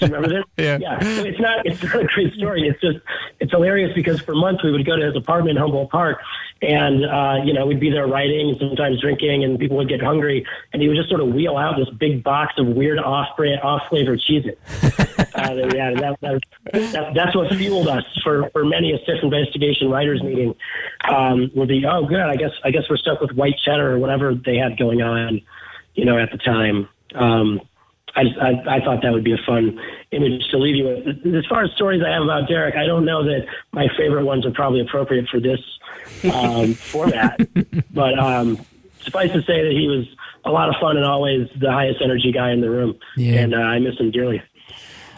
Speaker 17: remember this?
Speaker 1: Yeah.
Speaker 17: So it's not a great story. It's hilarious because for months we would go to his apartment in Humboldt Park, and we'd be there writing and sometimes drinking, and people would get hungry, and he would just sort of wheel out this big box of weird off-flavored Cheez-Its. That's what fueled us for many a stiff investigation writers meeting. Would be, oh, good. I guess we're stuck with white cheddar or whatever they had going on, at the time. I thought that would be a fun image to leave you with. As far as stories I have about Derek, I don't know that my favorite ones are probably appropriate for this format. But suffice to say that he was a lot of fun and always the highest energy guy in the room. Yeah. And I miss him dearly.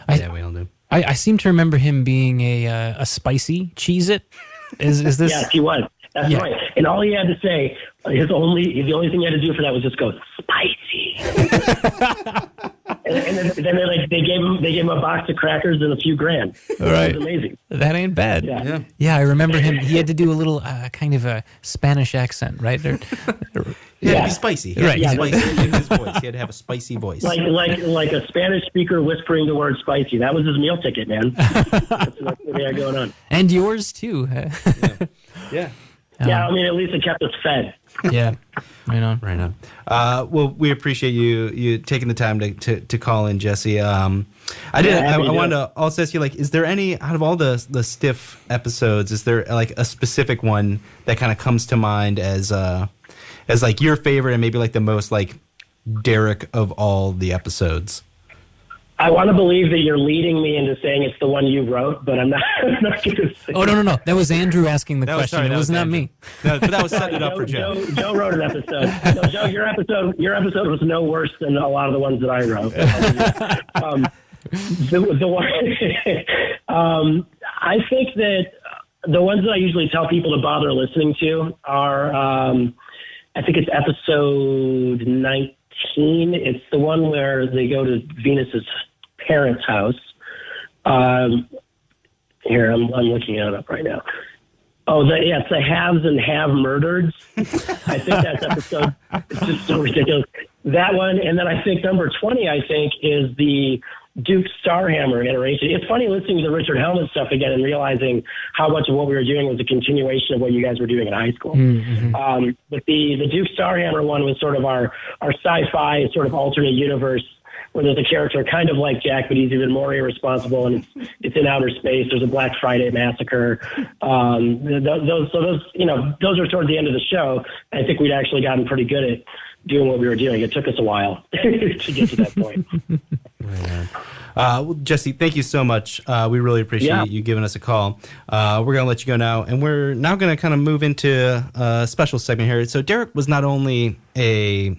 Speaker 2: Yeah, we all do.
Speaker 1: I seem to remember him being a spicy Cheez-It. Is this?
Speaker 17: Yes, he was. That's right. And all he had to say, the only thing he had to do for that was just go spicy. and then they gave him a box of crackers and a few grand.
Speaker 1: All right.
Speaker 17: It was amazing.
Speaker 1: That ain't bad. Yeah, I remember him. He had to do a little kind of a Spanish accent, right?
Speaker 2: Yeah, spicy.
Speaker 1: Right.
Speaker 2: Spicy in his voice. He had to have a spicy voice.
Speaker 17: Like a Spanish speaker whispering the word spicy. That was his meal ticket, man. That's what they had going on.
Speaker 1: And yours too.
Speaker 2: Yeah.
Speaker 17: Yeah, I mean, at least it kept us fed.
Speaker 1: Yeah, right on.
Speaker 2: Right on. Well, we appreciate you taking the time to call in, Jesse. I wanted to also ask you, is there any, out of all the stiff episodes, is there a specific one that kind of comes to mind as your favorite and maybe the most Derek of all the episodes?
Speaker 17: I want to believe that you're leading me into saying it's the one you wrote, but I'm not going to say.
Speaker 1: Oh, no. That was Andrew asking the question. It was not me.
Speaker 2: No, but that was setting it up for Joe.
Speaker 17: Joe wrote an episode. No, Joe, your episode was no worse than a lot of the ones that I wrote. The one, I think that the ones that I usually tell people to bother listening to are, I think it's episode 19. It's the one where they go to Venus's parents' house. Here, I'm looking it up right now. Oh, it's the haves and have murdered. I think that's episode. It's just so ridiculous. That one, and then I think number 20, is the Duke Starhammer iteration. It's funny listening to the Richard Helmet stuff again and realizing how much of what we were doing was a continuation of what you guys were doing in high school. Mm-hmm. But the Duke Starhammer one was sort of our sci-fi sort of alternate universe where there's a character kind of like Jack, but he's even more irresponsible, and it's in outer space. There's a Black Friday massacre. Those are toward the end of the show. I think we'd actually gotten pretty good at doing what we were doing. It took us a while to get to that point.
Speaker 2: Well, Jesse, thank you so much. We really appreciate you giving us a call. We're going to let you go now, and we're now going to kind of move into a special segment here. So Derek was not only a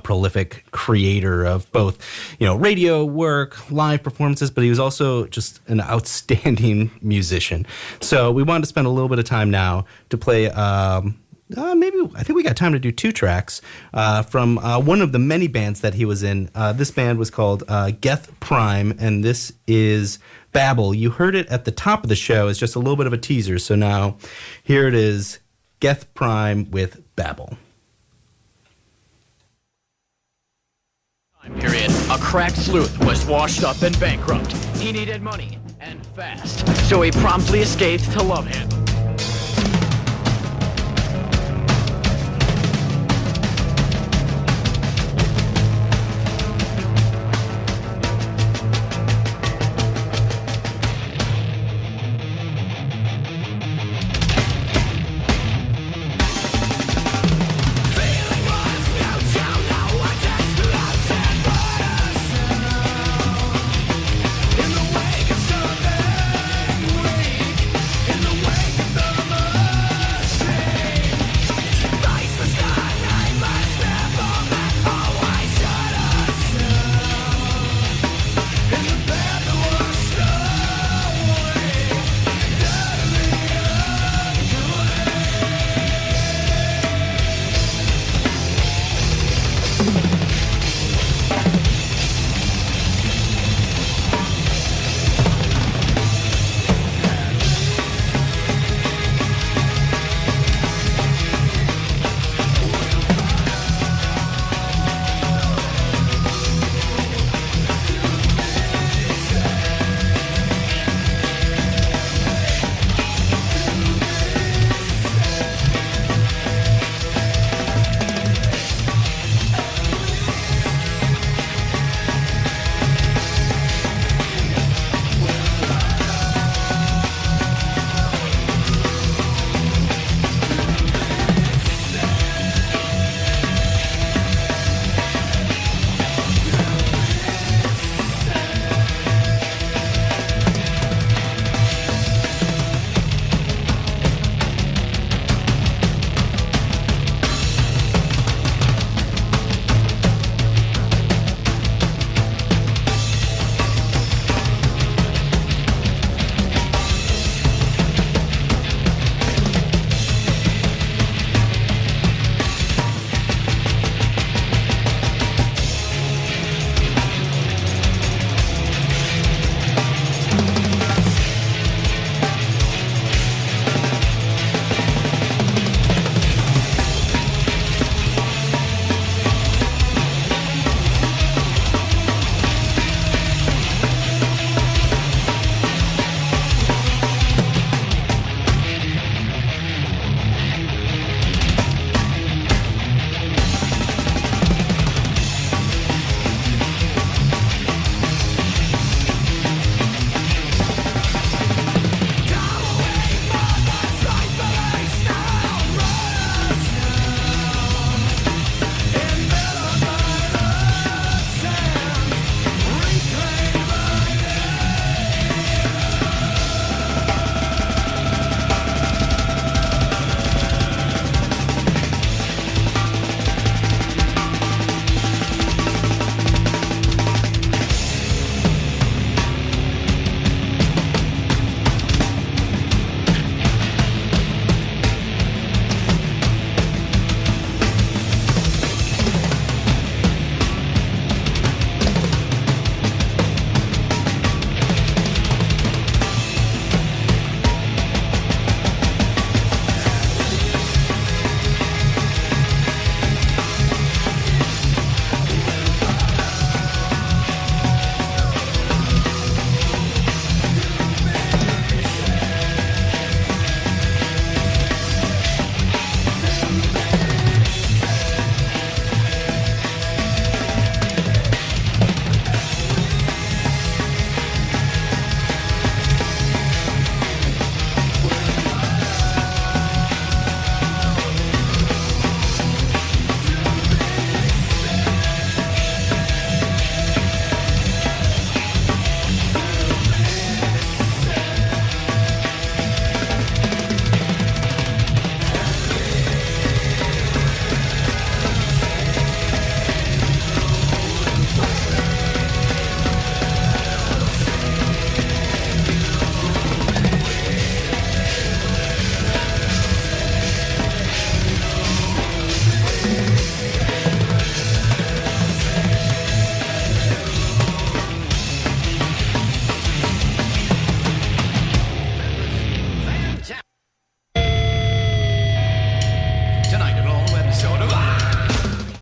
Speaker 2: prolific creator of both, radio work, live performances, but he was also just an outstanding musician. So we wanted to spend a little bit of time now to play, I think we got time to do 2 tracks from one of the many bands that he was in. This band was called Geth Prime, and this is Babel. You heard it at the top of the show. It's just a little bit of a teaser. So now here it is, Geth Prime with Babel.
Speaker 4: Period. A crack sleuth was washed up and bankrupt. He needed money, and fast, so he promptly escaped to Love Handle.